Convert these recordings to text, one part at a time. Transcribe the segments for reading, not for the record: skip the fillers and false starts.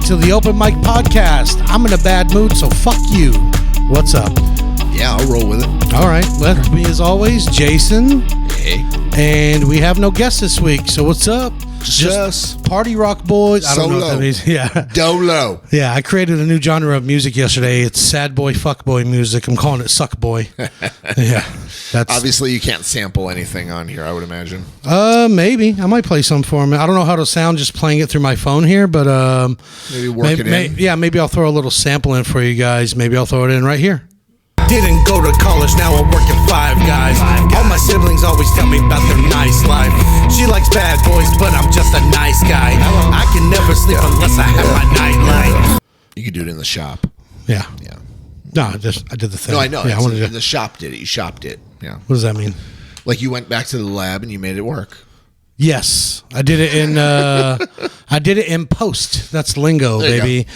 to the Open Mic Podcast. I'm in a bad mood, so fuck you. What's up? Yeah, I'll roll with it. All right. With me as always, Jason. Hey. And we have no guests this week, so what's up? Just Party Rock Boys. I don't know what that Solo. means. Yeah. Dolo. Yeah, I created a new genre of music yesterday. It's sad boy, fuck boy music. I'm calling it suck boy. Yeah. That's Obviously, you can't sample anything on here, I would imagine. maybe. I might play some for him. I don't know how to sound just playing it through my phone here, but Maybe work it in. yeah, maybe I'll throw a little sample in for you guys. Maybe I'll throw it in right here. Didn't go to college, now I'm working Five Guys. All my siblings always tell me about their nice life. She likes bad boys, but I'm just a nice guy. I can never sleep unless I have my nightlight. You could do it in the shop. Yeah. Yeah. No, I did the thing. No, I know. Yeah, I wanted to. The shop did it. You shopped it. Yeah. What does that mean? Like you went back to the lab and you made it work. Yes, I did it in post. That's lingo, There you baby.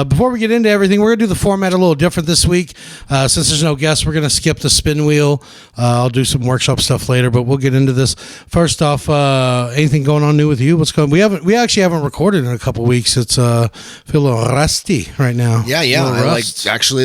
Before we get into everything, we're gonna do the format a little different this week. Since there's no guests, we're gonna skip the spin wheel. I'll do some workshop stuff later, but we'll get into this. First off, anything going on new with you? What's going? We actually haven't recorded in a couple weeks. It's feel a little rusty right now. Yeah. A I actually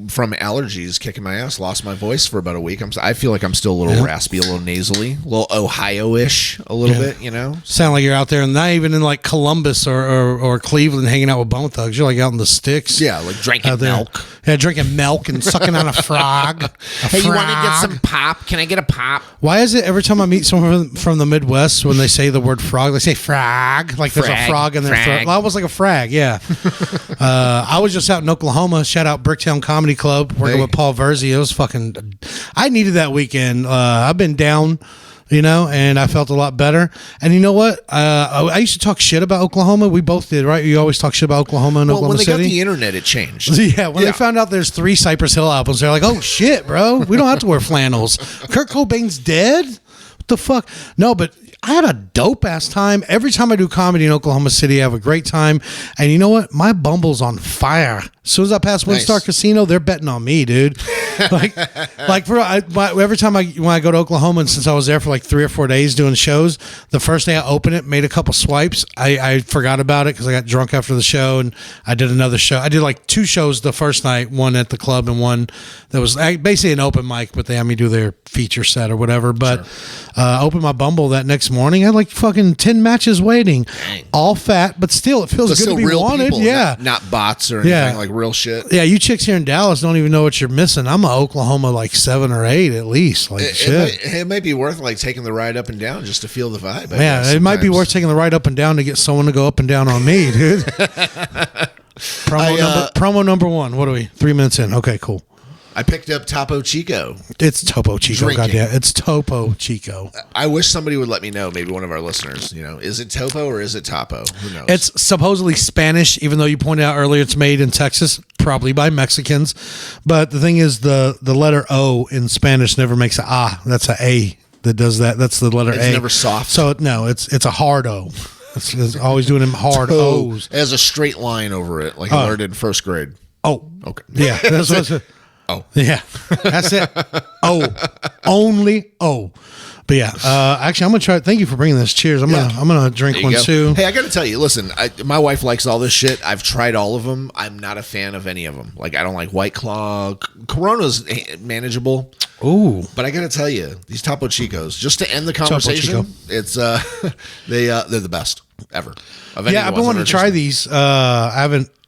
from allergies kicking my ass, lost my voice for about a week. I feel like I'm still a little raspy, a little nasally, a little Ohio-ish, a little bit, you know? Sound like you're out there and not even in like Columbus or Cleveland hanging out with bone thugs. You're like out in the sticks. Yeah, like drinking milk. Yeah, drinking milk and sucking on a frog. Hey, you want to get some pop? Can I get a pop? Why is it every time I meet someone from the Midwest, when they say the word frog, they say frag, like there's a frog in their throat? Almost like a frag, yeah. I was just out in Oklahoma. Shout out Bricktown Comedy Club, working with Paul Verzi. It was fucking. I needed that weekend. I've been down, and I felt a lot better. And you know what? I used to talk shit about Oklahoma. We both did, right? You always talk shit about Oklahoma and Oklahoma City. When they got the internet, it changed. Yeah, when they found out there's 3 Cypress Hill albums, they're like, oh shit, bro. We don't have to wear flannels. Kurt Cobain's dead? What the fuck? No, but I had a dope ass time. Every time I do comedy in Oklahoma City, I have a great time. And you know what? My Bumble's on fire. As soon as I pass Windstar Casino, they're betting on me, dude. Every time when I go to Oklahoma, and since I was there for like 3 or 4 days doing shows, the first day I opened it, made a couple swipes. I forgot about it because I got drunk after the show, and I did another show. I did like 2 shows the first night, one at the club and one that was basically an open mic, but they had me do their feature set or whatever. But I opened my Bumble that next morning. I had like fucking 10 matches waiting. Dang. All fat, but still it feels good to be wanted. People, yeah. Not bots or anything, like real shit. Yeah, you chicks here in Dallas don't even know what you're missing. I'm a Oklahoma like 7 or 8 at least. Like it might be worth like taking the ride up and down just to feel the vibe. It might be worth taking the ride up and down to get someone to go up and down on me, dude. Promo number 1. What are we? 3 minutes in. Okay, cool. I picked up Topo Chico. It's Topo Chico. Goddamn, it's Topo Chico. I wish somebody would let me know. Maybe one of our listeners. Is it Topo or is it Topo? Who knows? It's supposedly Spanish, even though you pointed out earlier it's made in Texas, probably by Mexicans. But the thing is, the letter O in Spanish never makes a ah. That's a A that does that. That's the letter A. It's never soft. So no, it's a hard O. It's always doing them hard O's. It has a straight line over it, like I learned in first grade. Oh, okay. Yeah, that's what it's. Oh. Yeah, that's it. Oh, only O. But yeah, actually, I'm going to try. Thank you for bringing this. Cheers. I'm gonna drink one too. Hey, I got to tell you, listen, my wife likes all this shit. I've tried all of them. I'm not a fan of any of them. Like, I don't like White Claw. Corona's manageable. Ooh. But I got to tell you, these Topo Chicos, just to end the conversation, it's they're the best ever. Yeah, I've been wanting to try these.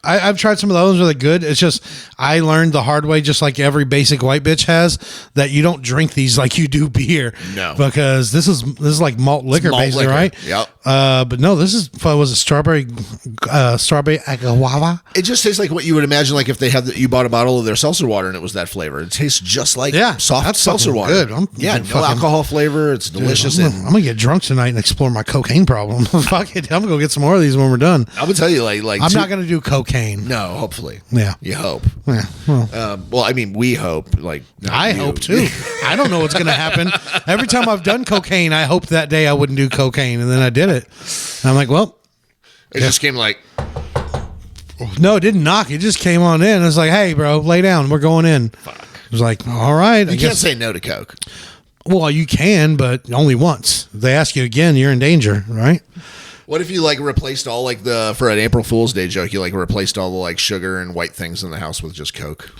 I've tried some of those. Really good. It's just I learned the hard way, just like every basic white bitch has, that you don't drink these like you do beer. No, because this is like malt liquor, basically, right? Yep. But no, this is strawberry guava. It just tastes like what you would imagine, like if they had you bought a bottle of their seltzer water and it was that flavor. It tastes just like soft seltzer water. Good. No alcohol flavor. It's delicious. Dude, I'm gonna get drunk tonight and explore my cocaine problem. Fuck it, I'm gonna go get some more of these when we're done. I would tell you, like I'm not gonna do cocaine. No, hopefully. Yeah. You hope. Yeah. Well, I mean, we hope. Like, I hope too. I don't know what's going to happen. Every time I've done cocaine, I hoped that day I wouldn't do cocaine, and then I did it. And I'm like, well. It just came like. No, it didn't knock. It just came on in. It was like, hey, bro, lay down. We're going in. Fuck. It was like, all right. You can't say no to coke. Well, you can, but only once. If they ask you again, you're in danger, right? What if you like replaced all like for an April Fool's Day joke, you like replaced all the like sugar and white things in the house with just Coke?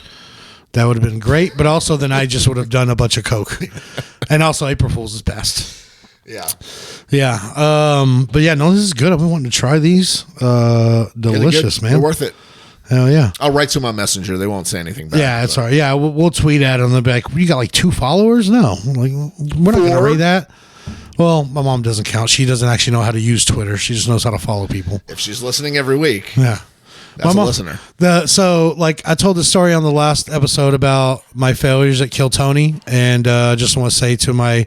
That would have been great, but also then I just would have done a bunch of Coke. And also April Fool's is best. Yeah. Yeah. But yeah, no, this is good. I've been wanting to try these. Delicious, man. They're worth it. Hell yeah. I'll write to my messenger. They won't say anything back. Yeah, that's all right. Yeah, we'll tweet at them. They'll be like, you got like 2 followers? No. Like, we're not going to read that. Well, my mom doesn't count. She doesn't actually know how to use Twitter. She just knows how to follow people. If she's listening every week. Yeah. That's a listener. So, like, I told the story on the last episode about my failures at Kill Tony, and I just want to say to my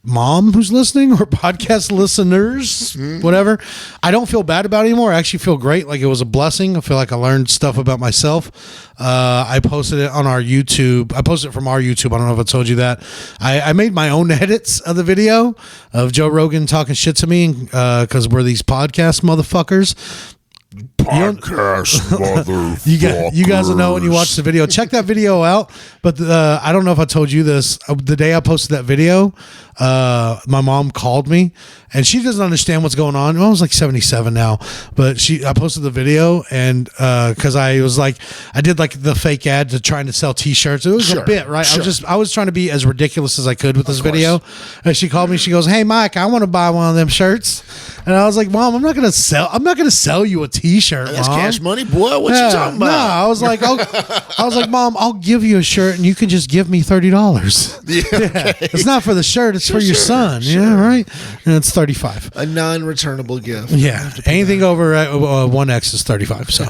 mom who's listening or podcast listeners, whatever, I don't feel bad about it anymore. I actually feel great. Like, it was a blessing. I feel like I learned stuff about myself. I posted it on our YouTube. I posted it from our YouTube. I don't know if I told you that. I made my own edits of the video of Joe Rogan talking shit to me because we're these podcast motherfuckers. Podcast motherfuckers. You guys will know when you watch the video. Check that video out. But I don't know if I told you this. The day I posted that video, my mom called me, and she doesn't understand what's going on. I was like 77 now, but I posted the video, and because I was like, I did like the fake ad to trying to sell T-shirts. It was a bit, right? Sure. I was trying to be as ridiculous as I could with this video. And she called me. She goes, "Hey, Mike, I want to buy one of them shirts." And I was like, "Mom, I'm not gonna sell you a T-shirt. That's Mom. cash money, boy. What you talking about?" No, I was like, Mom, I'll give you a shirt, and you can just give me $30. Yeah, okay. It's not for the shirt; it's for your son. Sure. Yeah, right. And it's $35. A non-returnable gift. Yeah, anything over 1X is $35. So,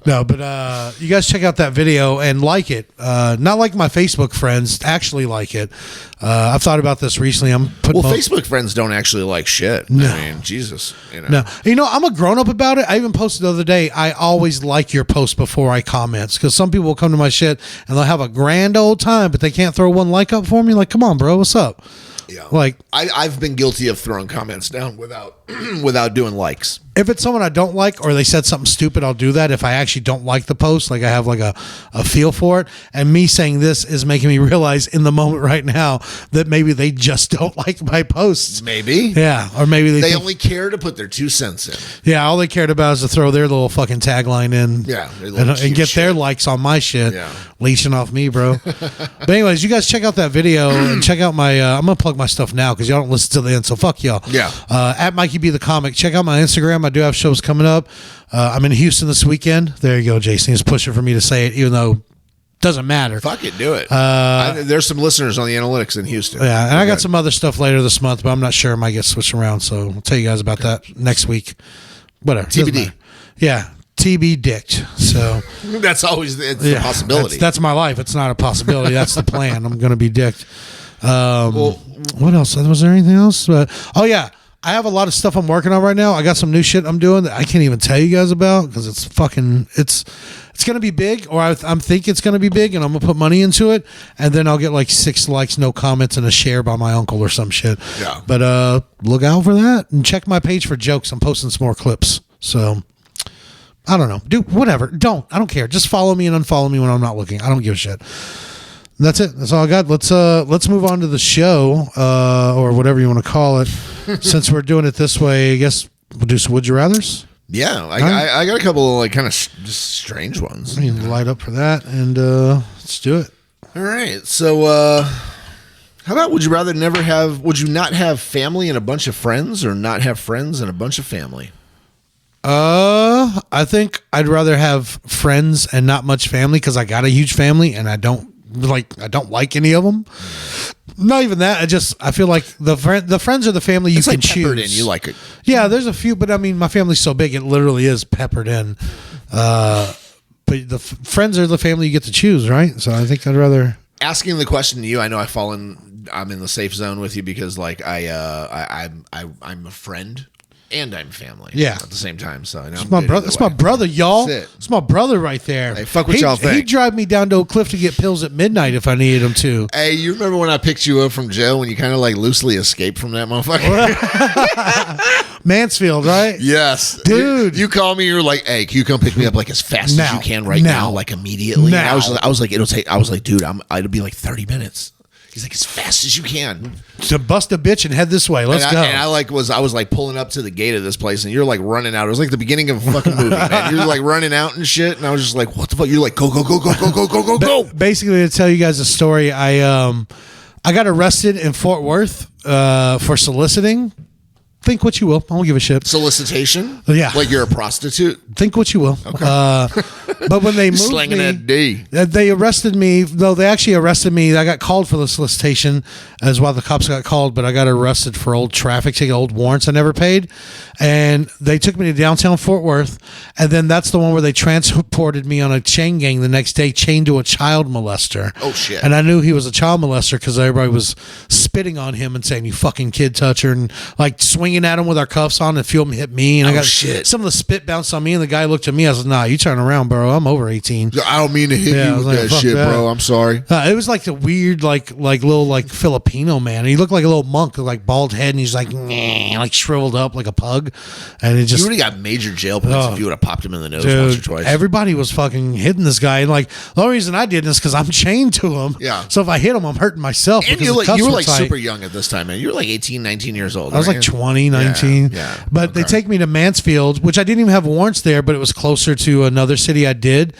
no, but you guys check out that video and like it. Not like my Facebook friends, actually like it. I've thought about this recently. Facebook friends don't actually like shit. No. I mean, Jesus. No, I'm a grown up about it. I even posted the other day. I always like your post before I comment, because some people will come to my shit and they'll have a grand old time, but they can't throw one like up for me. Like, come on, bro, what's up? Yeah, like I've been guilty of throwing comments down without doing likes. If it's someone I don't like, or they said something stupid, I'll do that. If I actually don't like the post, like I have like a feel for it. And me saying this is making me realize in the moment right now that maybe they just don't like my posts. Maybe. Yeah. Or maybe they only care to put their 2 cents in. Yeah. All they cared about is to throw their little fucking tagline in. Yeah. And get their likes on my shit. Yeah. Leeching off me, bro. But anyways, you guys check out that video and check out my, I'm going to plug my stuff now because y'all don't listen to the end. So fuck y'all. Yeah. At Mikey B the Comic. Check out my Instagram. I do have shows coming up. I'm in Houston this weekend. There you go, Jason. He's pushing for me to say it, even though it doesn't matter. Fuck it, do it. There's some listeners on the analytics in Houston. Yeah, and I got some other stuff later this month, but I'm not sure. I might get switched around, so I'll tell you guys about that next week. Whatever. TBD. Yeah, TB dicked. So that's always the possibility. That's my life. It's not a possibility. That's the plan. I'm going to be dicked. What else? Was there anything else? Oh yeah. I have a lot of stuff I'm working on right now. I got some new shit I'm doing that I can't even tell you guys about because it's going to be big, or I'm thinking it's going to be big, and I'm going to put money into it, and then I'll get like 6 likes, no comments, and a share by my uncle or some shit. Yeah. But look out for that, and check my page for jokes. I'm posting some more clips. So I don't know. Do whatever. I don't care. Just follow me and unfollow me when I'm not looking. I don't give a shit. That's it. That's all I got. Let's move on to the show, or whatever you want to call it. Since we're doing it this way, I guess we'll do some Would You Rathers. Yeah, I got a couple of like kind of just strange ones. I mean, light up for that, and let's do it. All right. So, how about would you not have family and a bunch of friends, or not have friends and a bunch of family? I think I'd rather have friends and not much family because I got a huge family and I don't like any of them. Not even that. I feel like the friends are the family you can choose. Peppered in, you like it. Yeah, there's a few, but I mean, my family's so big, it literally is peppered in. But the friends are the family you get to choose, right? So I think I'd rather. Asking the question to you, I know I'm in the safe zone with you because like I'm a friend. And I'm family. Yeah. At the same time. So I know it's my brother. It's my brother, y'all. It's my brother right there. Hey, fuck what y'all think. He'd drive me down to a cliff to get pills at midnight if I needed him to. Hey, you remember when I picked you up from jail when you kind of like loosely escaped from that motherfucker? Mansfield, right? Yes. Dude. You call me, you're like, hey, can you come pick me up like as fast as you can right now? Like immediately. Now. I was like, dude, it'll be like 30 minutes. He's like, as fast as you can. To bust a bitch and head this way. Let's go. And I was like pulling up to the gate of this place, and you're like running out. It was like the beginning of a fucking movie, man. You're like running out and shit, and I was just like, what the fuck? You're like, go, go, go, go, go, go, go, go, go. Basically, to tell you guys a story, I got arrested in Fort Worth for soliciting. Think what you will. I don't give a shit. Solicitation? Yeah. Like you're a prostitute? Think what you will. Okay. But when they moved slanging that D. They arrested me. No, they actually arrested me. I got called for the solicitation as well. The cops got called, but I got arrested for old traffic ticket, old warrants I never paid. And they took me to downtown Fort Worth. And then that's the one where they transported me on a chain gang the next day, chained to a child molester. Oh, shit. And I knew he was a child molester because everybody was spitting on him and saying, you fucking kid toucher, and like swinging at him with our cuffs on, and a few of them hit me. And I got shit. Some of the spit bounced on me, and the guy looked at me. I was like, nah, you turn around, bro. I'm over 18. I don't mean to hit you with that shit, bro. I'm sorry. It was like the weird, like little like Filipino man. And he looked like a little monk with like bald head, and he's like, nah, like shriveled up like a pug. And it just, you would have got major jail points if you would have popped him in the nose once or twice. Everybody was fucking hitting this guy. And like the only reason I did this because I'm chained to him. Yeah. So if I hit him, I'm hurting myself. And you were like super young at this time, man. You were like 18, 19 years old. I was like 20, 19. Yeah. But they take me to Mansfield, which I didn't even have warrants there, but it was closer to another city I did.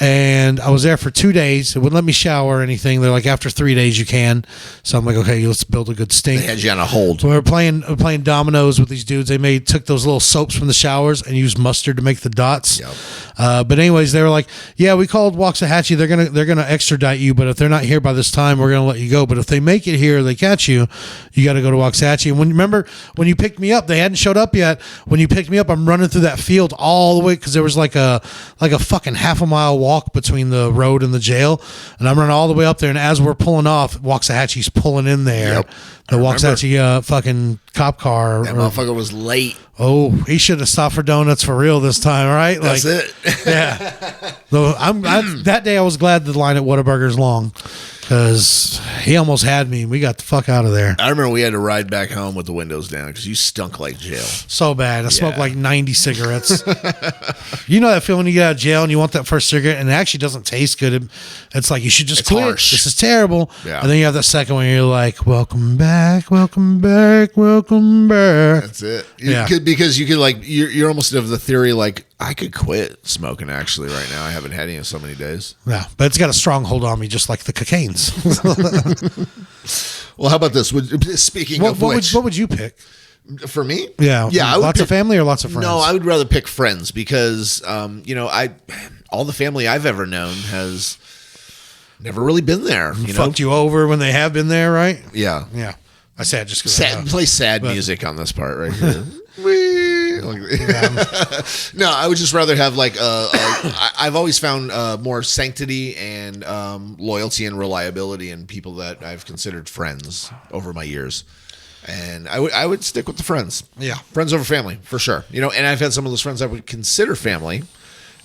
And I was there for 2 days. It wouldn't let me shower or anything. They're like, after 3 days you can. So I'm like, okay, let's build a good stink. They had you on a hold. We were playing dominoes with these dudes. They took those little soaps from the showers and used mustard to make the dots. Yep. But anyways, they were like, yeah, we called Waxahachie. They're gonna extradite you, but if they're not here by this time, we're gonna let you go. But if they make it here, they catch you, you got to go to Waxahachie. And remember when you picked me up, they hadn't showed up yet. When you picked me up, I'm running through that field all the way because there was like a fucking half a mile walk between the road and the jail, and I'm running all the way up there. And as we're pulling off, Waxahachie's pulling in there. Yep. The Waxahachie fucking cop car. That motherfucker was late. Oh, he should have stopped for donuts for real this time, right? That's like, it. Yeah. So that day I was glad the line at Whataburger's long because he almost had me. We got the fuck out of there. I remember we had to ride back home with the windows down because you stunk like jail. So bad. I smoked like 90 cigarettes. You know that feeling when you get out of jail and you want that first cigarette and it actually doesn't taste good. It's like you should just quit. Harsh. This is terrible. Yeah. And then you have that second one and you're like, welcome back, welcome back, welcome back. That's it. Because you could like, you're almost of the theory like, I could quit smoking actually right now. I haven't had any in so many days. Yeah, but it's got a strong hold on me just like the cocaine's. Well, how about this? Speaking of which. What would you pick? For me? Yeah. Yeah. Lots of family or lots of friends? No, I would rather pick friends because, all the family I've ever known has never really been there. Fucked you over when they have been there, right? Yeah. Yeah. I said just play sad music on this part right here. No, I would just rather have like I've always found more sanctity and loyalty and reliability in people that I've considered friends over my years. And I would stick with the friends. Yeah. Friends over family, for sure. And I've had some of those friends I would consider family,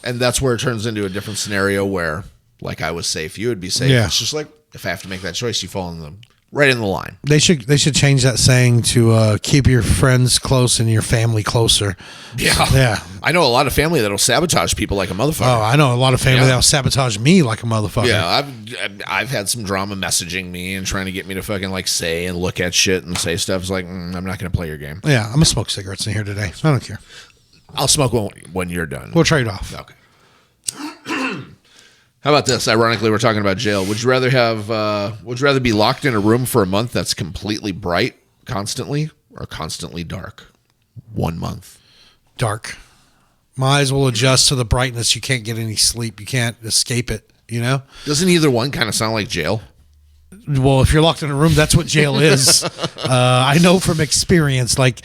and that's where it turns into a different scenario where, like I was safe, you would be safe. Yeah. It's just like, if I have to make that choice, you fall in the right in the line. They should change that saying to keep your friends close and your family closer. Yeah. I know a lot of family that'll sabotage people like a motherfucker. Oh, I know a lot of family that'll sabotage me like a motherfucker. Yeah, I've had some drama messaging me and trying to get me to fucking like say and look at shit and say stuff. It's like, I'm not going to play your game. Yeah, I'm going to smoke cigarettes in here today. I don't care. I'll smoke when you're done. We'll trade off. Okay. How about this? Ironically, we're talking about jail. Would you rather be locked in a room for a month that's completely bright constantly or constantly dark? 1 month. Dark. My eyes will adjust to the brightness. You can't get any sleep. You can't escape it, Doesn't either one kind of sound like jail? Well, if you're locked in a room, that's what jail is. I know from experience. Like,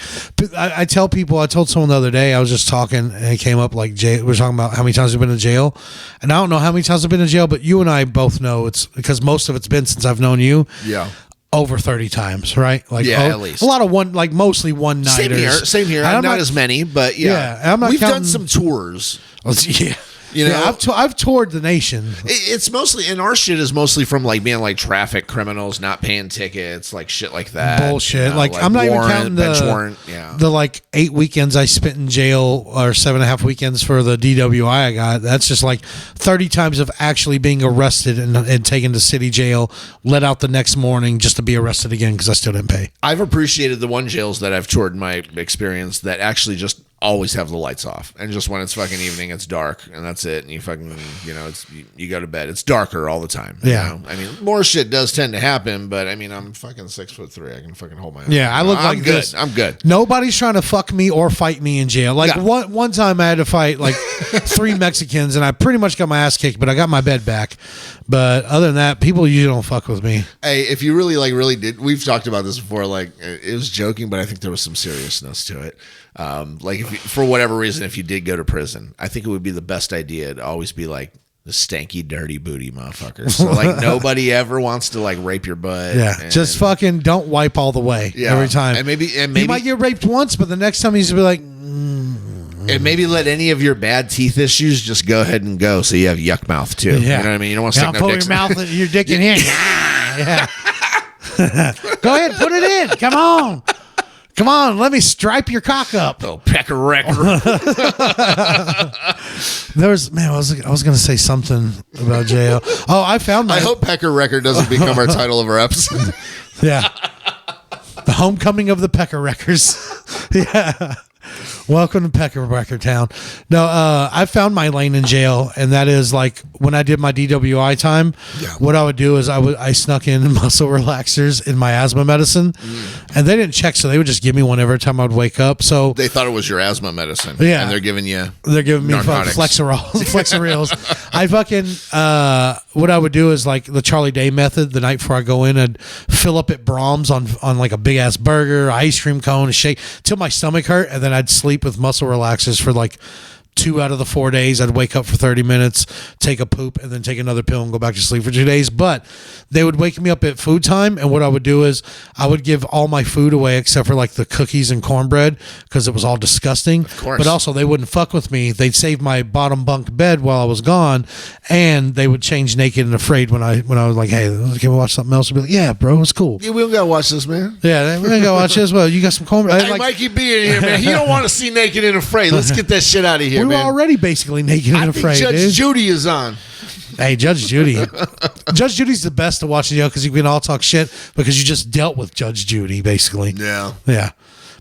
I tell people, I told someone the other day, I was just talking, and it came up like, we were talking about how many times I've been in jail. And I don't know how many times I've been in jail, but you and I both know it's because most of it's been since I've known you. Yeah. Over 30 times, right? Like, at least. A lot of mostly one-nighters. Same here. I'm not as many, but yeah. I'm not We've counting, done some tours. Yeah. You know, I've toured the nation. It's mostly, and our shit is mostly from like being like traffic criminals, not paying tickets, like shit like that. Bullshit. You know, like I'm not even counting bench warrant. Yeah. the like 8 weekends I spent in jail, or 7.5 weekends for the DWI I got. That's just like 30 times of actually being arrested and taken to city jail, let out the next morning just to be arrested again because I still didn't pay. I've appreciated the one jails that I've toured in my experience that actually just always have the lights off, and just when it's fucking evening, it's dark, and that's it. And you fucking, you know, it's you go to bed. It's darker all the time. Yeah. You know? I mean, more shit does tend to happen, but I mean, I'm fucking 6'3". I can fucking hold my own. Yeah, I look I'm like good. this. I'm good. Nobody's trying to fuck me or fight me in jail. Like Yeah. one time I had to fight like 3 Mexicans, and I pretty much got my ass kicked, but I got my bed back. But other than that, people usually don't fuck with me. Hey, if you really did, we've talked about this before. Like, it was joking, but I think there was some seriousness to it. Like, if you, for whatever reason, if you did go to prison, I think it would be the best idea to always be like the stanky, dirty booty motherfucker. So like nobody ever wants to like rape your butt. Yeah, just fucking don't wipe all the way every time. And maybe you might get raped once, but the next time he's gonna be like. And maybe let any of your bad teeth issues just go ahead and go, so you have yuck mouth too. Yeah. You know what I mean? You don't want to stick no put dicks your mouth, your dick in here. Yeah. Go ahead, put it in. Come on. Come on, let me stripe your cock up. Oh, Pecker record. There's I was gonna say something about jail. Oh, I found my. I hope Pecker record doesn't become our title of our episode. Yeah. The homecoming of the Pecker Wreckers. Yeah. Welcome to Pecker Wrecker Town. No, I found my lane in jail, and that is like when I did my DWI time. Yeah. What I would do is I snuck in muscle relaxers in my asthma medicine, and they didn't check, so they would just give me one every time I would wake up. So They thought it was your asthma medicine. Yeah. And they're giving me fucking narcotics. Flexerils. I fucking what I would do is like the Charlie Day method. The night before I go in, I'd fill up at Brahms on like a big ass burger, ice cream cone, a shake till my stomach hurt, and then I'd sleep with muscle relaxers for like 2 out of the 4 days. I'd wake up for 30 minutes, take a poop, and then take another pill and go back to sleep for 2 days. But they would wake me up at food time, and what I would do is I would give all my food away except for like the cookies and cornbread because it was all disgusting. Of course. But also they wouldn't fuck with me. They'd save my bottom bunk bed while I was gone, and they would change naked and afraid when I was like, hey, can we watch something else? I'd be like, yeah, bro, it's cool. Yeah, we don't gotta watch this, man. Yeah, we're gonna go watch this. Well, you got some cornbread. Hey, Mikey B in here, man. He don't want to see naked and afraid. Let's get that shit out of here, we were man. already basically naked and I afraid, think Judge dude. Judy is on. Hey, Judge Judy. Judge Judy's the best to watch in jail because you can all talk shit because you just dealt with Judge Judy, basically. Yeah. Yeah.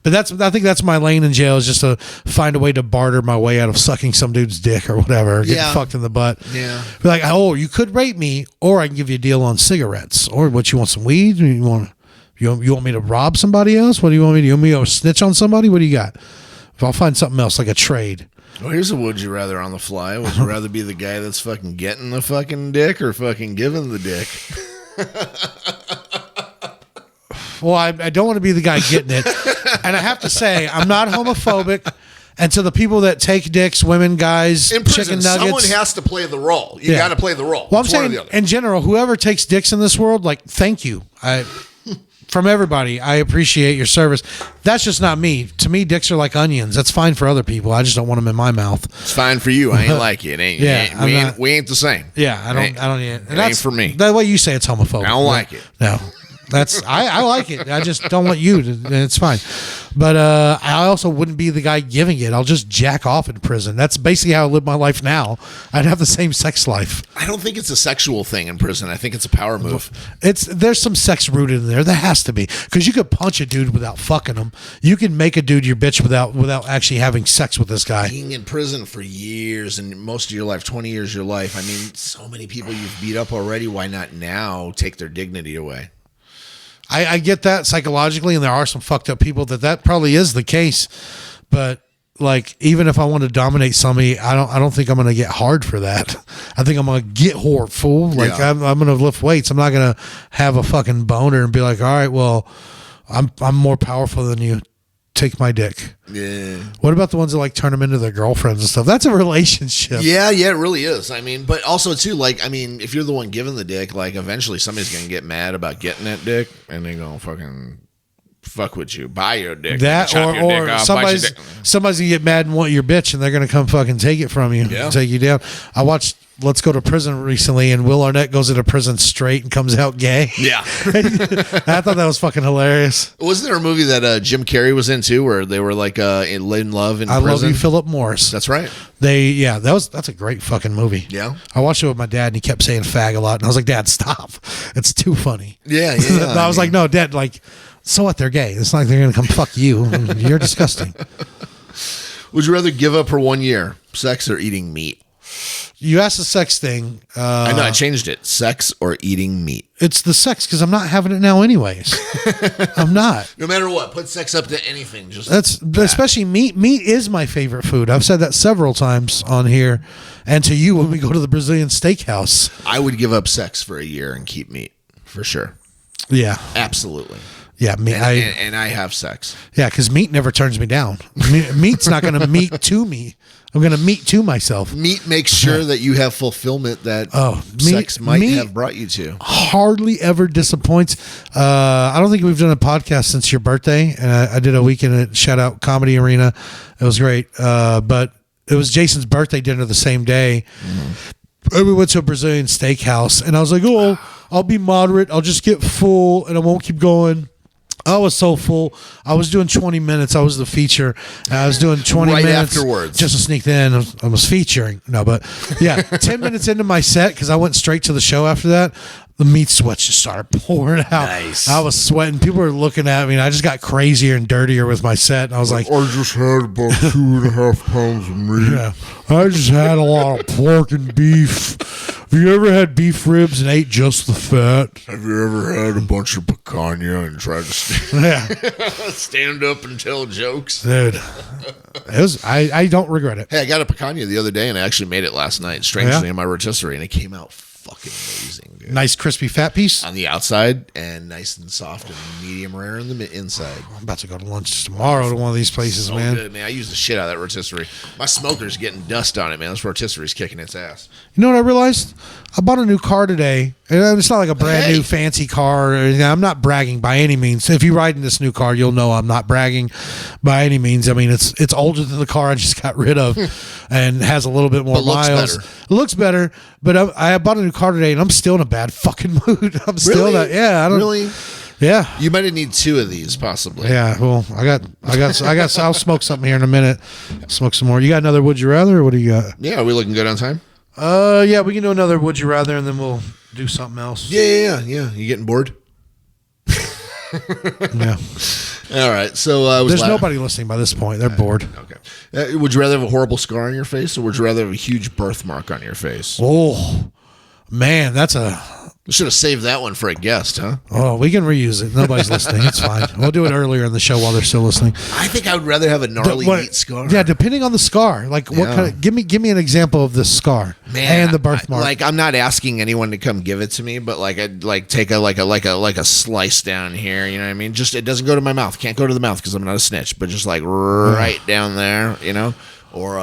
But I think that's my lane in jail is just to find a way to barter my way out of sucking some dude's dick or whatever, getting Yeah. fucked in the butt. Yeah. Be like, oh, you could rape me, or I can give you a deal on cigarettes, or what, you want some weed? You want me to rob somebody else? What do you want me to do? You want me to snitch on somebody? What do you got? If I'll find something else like a trade. Well, here's a would you rather on the fly. Would you rather be the guy that's fucking getting the fucking dick or fucking giving the dick? Well, I don't want to be the guy getting it. And I have to say, I'm not homophobic. And to the people that take dicks, women, guys, In prison, chicken nuggets. someone has to play the role. You Yeah. got to play the role. Well, I'm It's one or saying, the other. in general, whoever takes dicks in this world, like, thank you. From everybody, I appreciate your service. That's just not me. To me, dicks are like onions. That's fine for other people. I just don't want them in my mouth. It's fine for you. I ain't like it. Ain't, Yeah, we ain't the same. Yeah, I don't. Ain't- I don't. it And ain't for me. That way you say it's homophobic. I don't like it. No, that's I like it. I just don't want you to. And it's fine. But I also wouldn't be the guy giving it. I'll just jack off in prison. That's basically how I live my life now. I'd have the same sex life. I don't think it's a sexual thing in prison. I think it's a power move. There's some sex rooted in there. There has to be, because you could punch a dude without fucking him. You can make a dude your bitch without actually having sex with this guy. Being in prison for years and most of your life, 20 years of your life. I mean, so many people you've beat up already. Why not now take their dignity away? I get that psychologically, and there are some fucked up people that probably is the case. But like, even if I want to dominate somebody, I don't think I'm gonna get hard for that. I think I'm gonna get hard, fool. Like, Yeah. I'm gonna lift weights. I'm not gonna have a fucking boner and be like, all right, well, I'm more powerful than you. Take my dick. Yeah. What about the ones that like turn them into their girlfriends and stuff? That's a relationship. Yeah, it really is. I mean, but also too, like, I mean, if you're the one giving the dick, like, eventually somebody's gonna get mad about getting that dick, and they're gonna fucking fuck with you, buy your dick, That chop your dick or off, somebody's gonna get mad and want your bitch, and they're gonna come fucking take it from you, and take you down. I watched Let's Go to Prison recently, and Will Arnett goes into prison straight and comes out gay. Yeah. I thought that was fucking hilarious. Wasn't there a movie that Jim Carrey was in too, where they were like in love in prison? Love You, Philip Morris. That's right. That's a great fucking movie. Yeah. I watched it with my dad, and he kept saying fag a lot, and I was like, Dad, stop. It's too funny. Yeah. I was like, no, Dad, like, so what? They're gay. It's not like they're going to come fuck you. You're disgusting. Would you rather give up for 1 year, sex or eating meat? You asked the sex thing. I know, I changed it. Sex or eating meat? It's the sex, because I'm not having it now anyways. I'm not. No matter what, put sex up to anything. Especially meat. Meat is my favorite food. I've said that several times on here, and to you when we go to the Brazilian steakhouse. I would give up sex for a year and keep meat, for sure. Yeah. Absolutely. Yeah, and I have sex. Yeah, because meat never turns me down. Meat's not going to meat to me. I'm going to meat to myself. Meat makes sure that you have fulfillment that sex might have brought you to. Hardly ever disappoints. I don't think we've done a podcast since your birthday, and I did a weekend at Shout Out Comedy Arena. It was great, but it was Jason's birthday dinner the same day. And we went to a Brazilian steakhouse, and I was like, oh, I'll be moderate. I'll just get full, and I won't keep going. I was so full. I was doing 20 minutes. I was the feature. I was doing 20 right minutes afterwards. Just to sneak in. I was featuring. No, but yeah, 10 minutes into my set, because I went straight to the show after that, the meat sweats just started pouring out. Nice. I was sweating. People were looking at me, and I just got crazier and dirtier with my set. And I was like, I just had about 2.5 pounds of meat. Yeah, I just had a lot of pork and beef. Have you ever had beef ribs and ate just the fat? Have you ever had a bunch of picanha and tried to stand up and tell jokes? Dude, it was. I don't regret it. Hey, I got a picanha the other day, and I actually made it last night, strangely, in my rotisserie, and it came out fucking amazing, dude. Nice crispy fat piece on the outside and nice and soft and medium rare on the inside. I'm about to go to lunch tomorrow to one of these places, so man. Good, man. I use the shit out of that rotisserie. My smoker's getting dust on it, man. This rotisserie's kicking its ass. You know what I realized? I bought a new car today. And it's not like a brand new fancy car. I'm not bragging by any means. If you ride in this new car, you'll know I'm not bragging by any means. I mean, it's older than the car I just got rid of and has a little bit more miles. It looks better, but I bought a new car today, and I'm still in a bad fucking mood. I'm still not. Yeah, I don't really. Yeah, you might need 2 of these possibly. Yeah, well, I got. I'll smoke something here in a minute. Smoke some more. You got another Would You Rather, or what do you got? Yeah, are we looking good on time? Yeah, we can do another Would You Rather, and then we'll do something else. Yeah. You getting bored? Yeah. All right. So there's nobody listening by this point. They're bored. Okay. Would you rather have a horrible scar on your face, or would you rather have a huge birthmark on your face? Oh, man, that's a. We should have saved that one for a guest, huh? Oh, we can reuse it. Nobody's listening. It's fine. We'll do it earlier in the show while they're still listening. I think I would rather have a gnarly meat scar. Yeah, depending on the scar. Like what kind of? Give me an example of this scar. Man, and the birthmark. Like I'm not asking anyone to come give it to me, but like I'd like take a slice down here. You know what I mean? Just it doesn't go to my mouth. Can't go to the mouth because I'm not a snitch. But just like right down there, you know, or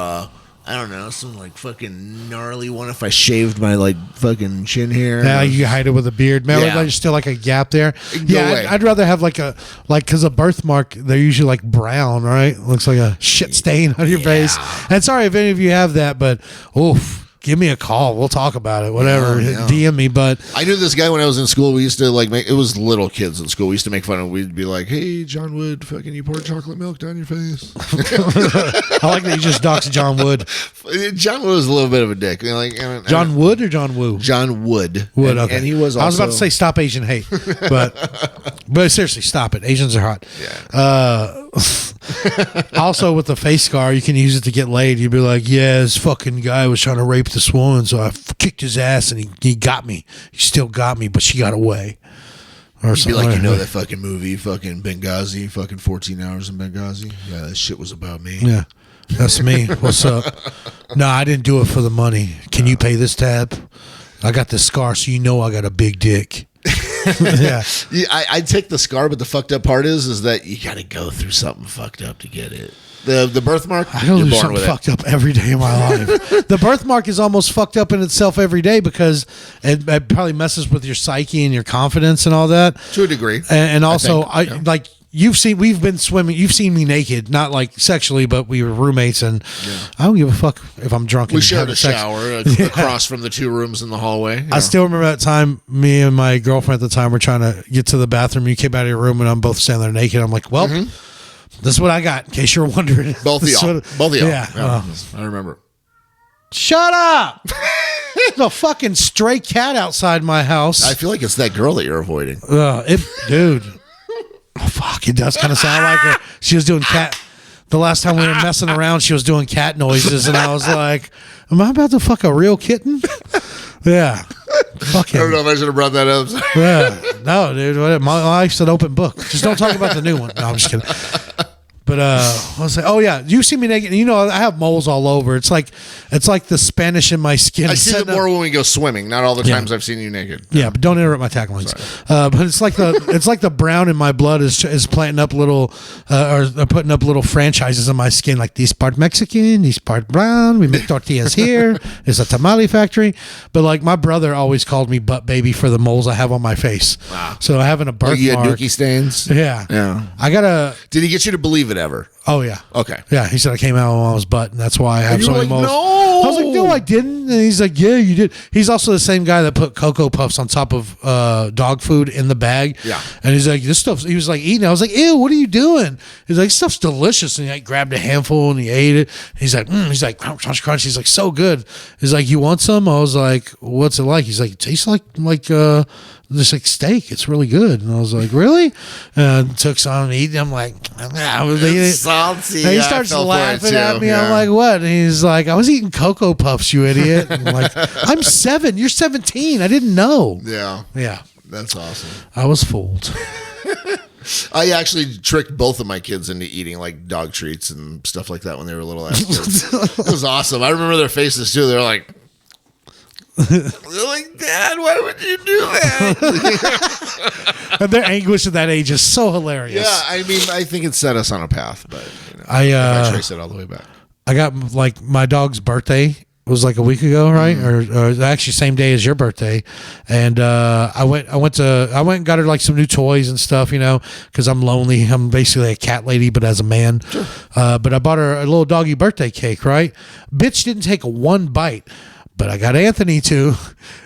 I don't know, some like fucking gnarly one if I shaved my like fucking chin hair. Yeah, you hide it with a beard. Remember, there's still like a gap there. I'd rather have because a birthmark, they're usually like brown, right? Looks like a shit stain on your face. And sorry if any of you have that, but oof. Give me a call. We'll talk about it. Whatever. DM me. But I knew this guy when I was in school. We used to like make it was little kids in school. We used to make fun of. We'd be like, "Hey, John Wood, fucking you poured chocolate milk down your face." I like that you just doxed John Wood. John Wood was a little bit of a dick. John Wood or John Woo? John Wood. Okay. And he was. Also, I was about to say stop Asian hate, but seriously, stop it. Asians are hot. Yeah. Also, with the face scar, you can use it to get laid. You'd be like, "Yeah, this fucking guy was trying to rape this woman, so I kicked his ass, and he got me. He still got me, but she got away." Or you'd be like, that fucking movie, fucking Benghazi, fucking 14 Hours in Benghazi. Yeah, that shit was about me. Yeah, that's me. What's up? No, I didn't do it for the money. Can you pay this tab? I got this scar, so you know I got a big dick. Yeah, I'd take the scar, but the fucked up part is that you got to go through something fucked up to get it. The birthmark, I go through something fucked up every day of my life. The birthmark is almost fucked up in itself every day because it probably messes with your psyche and your confidence and all that to a degree. And also, we've been swimming. You've seen me naked, not like sexually, but we were roommates, and I don't give a fuck if I'm drunk. We shared a shower across from the 2 rooms in the hallway. I still remember that time. Me and my girlfriend at the time were trying to get to the bathroom. You came out of your room, and I'm both standing there naked. I'm like, well, this is what I got. In case you're wondering, both of y'all. Yeah. I remember. Shut up. There's a fucking stray cat outside my house. I feel like it's that girl that you're avoiding. Dude. Oh, fuck, it does kind of sound like her. She was doing cat. The last time we were messing around, she was doing cat noises, and I was like, am I about to fuck a real kitten? Yeah. Fuck him. I don't know if I should have brought that up. Yeah. No, dude. My life's an open book. Just don't talk about the new one. No, I'm just kidding. But I was like, oh yeah, you see me naked. You know, I have moles all over. It's like the Spanish in my skin. I see it more when we go swimming. Not all the times I've seen you naked. Yeah, but don't interrupt my taglines. But it's like the brown in my blood is planting up little or putting up little franchises on my skin. Like this part Mexican, this part brown. We make tortillas here. It's a tamale factory. But like my brother always called me butt baby for the moles I have on my face. Wow. So having a birthmark. You had dookie stains. Yeah. I gotta. Did he get you to believe it ever? Oh yeah. Okay. Yeah, he said I came out on his butt, and that's why I have so many moles. No. I was like, no, I didn't. And he's like, yeah, you did. He's also the same guy that put Cocoa Puffs on top of dog food in the bag. Yeah. And he's like, this stuff. He was like eating. I was like, ew, what are you doing? He's like, stuff's delicious. And he like grabbed a handful and he ate it. He's like, crunch, crunch, crunch. He's like, so good. He's like, you want some? I was like, what's it like? He's like, it tastes like this like steak. It's really good. And I was like, really? And took some and eat. I'm like, it's salty. And he starts laughing at me. I'm like, what? And he's like, I was eating Cocoa Puffs, you idiot. And I'm like, I'm 7. You're 17. I didn't know. Yeah. Yeah. That's awesome. I was fooled. I actually tricked both of my kids into eating like dog treats and stuff like that when they were little ass kids. It was awesome. I remember their faces too. They're like, Dad, why would you do that? And their anguish at that age is so hilarious. Yeah, I mean, I think it set us on a path, but I trace it all the way back. I got like my dog's birthday was like a week ago, right? Or actually same day as your birthday. And I went and got her like some new toys and stuff, you know, because I'm lonely. I'm basically a cat lady, but as a man. Sure. But I bought her a little doggy birthday cake, right? Bitch didn't take one bite. But I got Anthony too.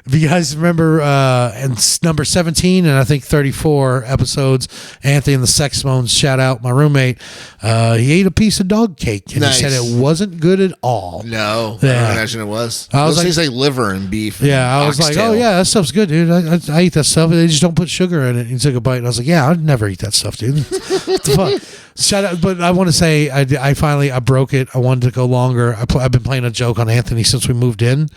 If you guys remember, in number 17 and I think 34 episodes, Anthony and the Sex Moans, shout out my roommate. He ate a piece of dog cake and he said it wasn't good at all. No, I don't imagine it was. I was like liver and beef. Yeah, I was like, oh yeah, that stuff's good, dude. I eat that stuff. They just don't put sugar in it. He took a bite and I was like, yeah, I'd never eat that stuff, dude. What the fuck? Shout out, but I want to say I finally broke it. I wanted to go longer. I've been playing a joke on Anthony since we moved in.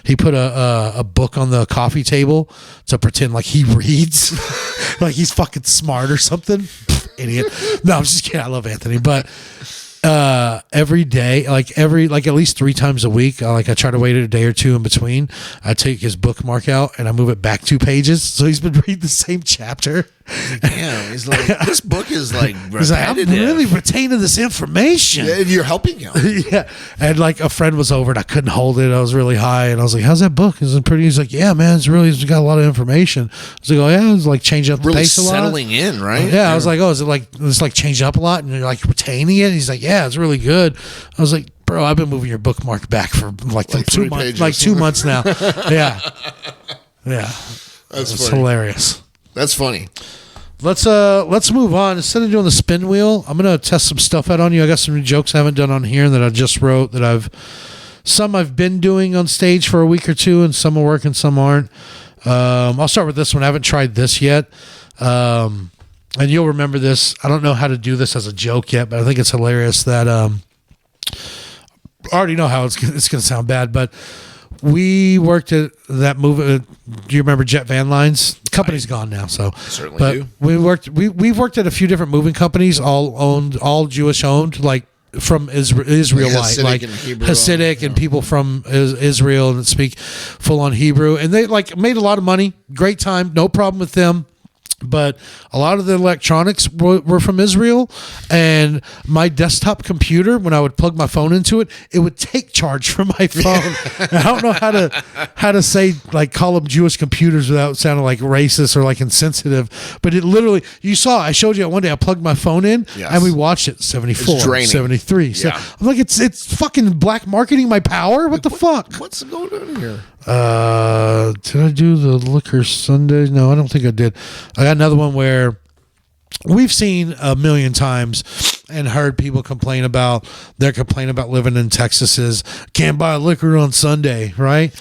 He put a book on the coffee table to pretend like he reads, like he's fucking smart or something. Idiot. No, I'm just kidding. I love Anthony, but every day, like at least 3 times a week, I try to wait a day or two in between. I take his bookmark out and I move it back 2 pages. So he's been reading the same chapter. Damn, he's like, this book is like repetitive. He's like, I'm really retaining this information. Yeah, you're helping him. Yeah. And like a friend was over and I couldn't hold it. I was really high and I was like, how's that book? Is it pretty? He's like, yeah, man, it's got a lot of information. I was like, oh yeah, it's like changing up the really pace a lot. Settling in, right? Yeah. I was like, oh, is it like it's like changing up a lot and you're like retaining it? And he's like, yeah, it's really good. I was like, bro, I've been moving your bookmark back for like 2 months, like 2 months now. Yeah. Yeah. That's hilarious. That's funny. Let's move on. Instead of doing the spin wheel, I'm gonna test some stuff out on you. I got some new jokes I haven't done on here that I just wrote that I've been doing on stage for a week or two, and some are working, some aren't. I'll start with this one. I haven't tried this yet. And you'll remember this. I don't know how to do this as a joke yet, but I think it's hilarious that I already know how it's going to sound bad, but we worked at that movie. Do you remember Jet Van Lines? The company's gone now, so certainly do. We've worked at a few different moving companies, all Jewish owned, like from Israelite, like Hasidic and people from Israel and speak full on Hebrew, and they like made a lot of money. Great time, no problem with them. But a lot of the electronics were from Israel, and my desktop computer, when I would plug my phone into it, it would take charge from my phone. I don't know how to say, like, call them Jewish computers without sounding like racist or like insensitive. But it literally, you saw, I showed you one day, I plugged my phone in and we watched it 74, 73. So I'm like, it's fucking black marketing my power. What the fuck? What's going on here? Did I do the Liquor Sunday? No, I don't think I did. I got another one where we've seen a million times and heard people complain about living in Texas is can't buy liquor on Sunday, right?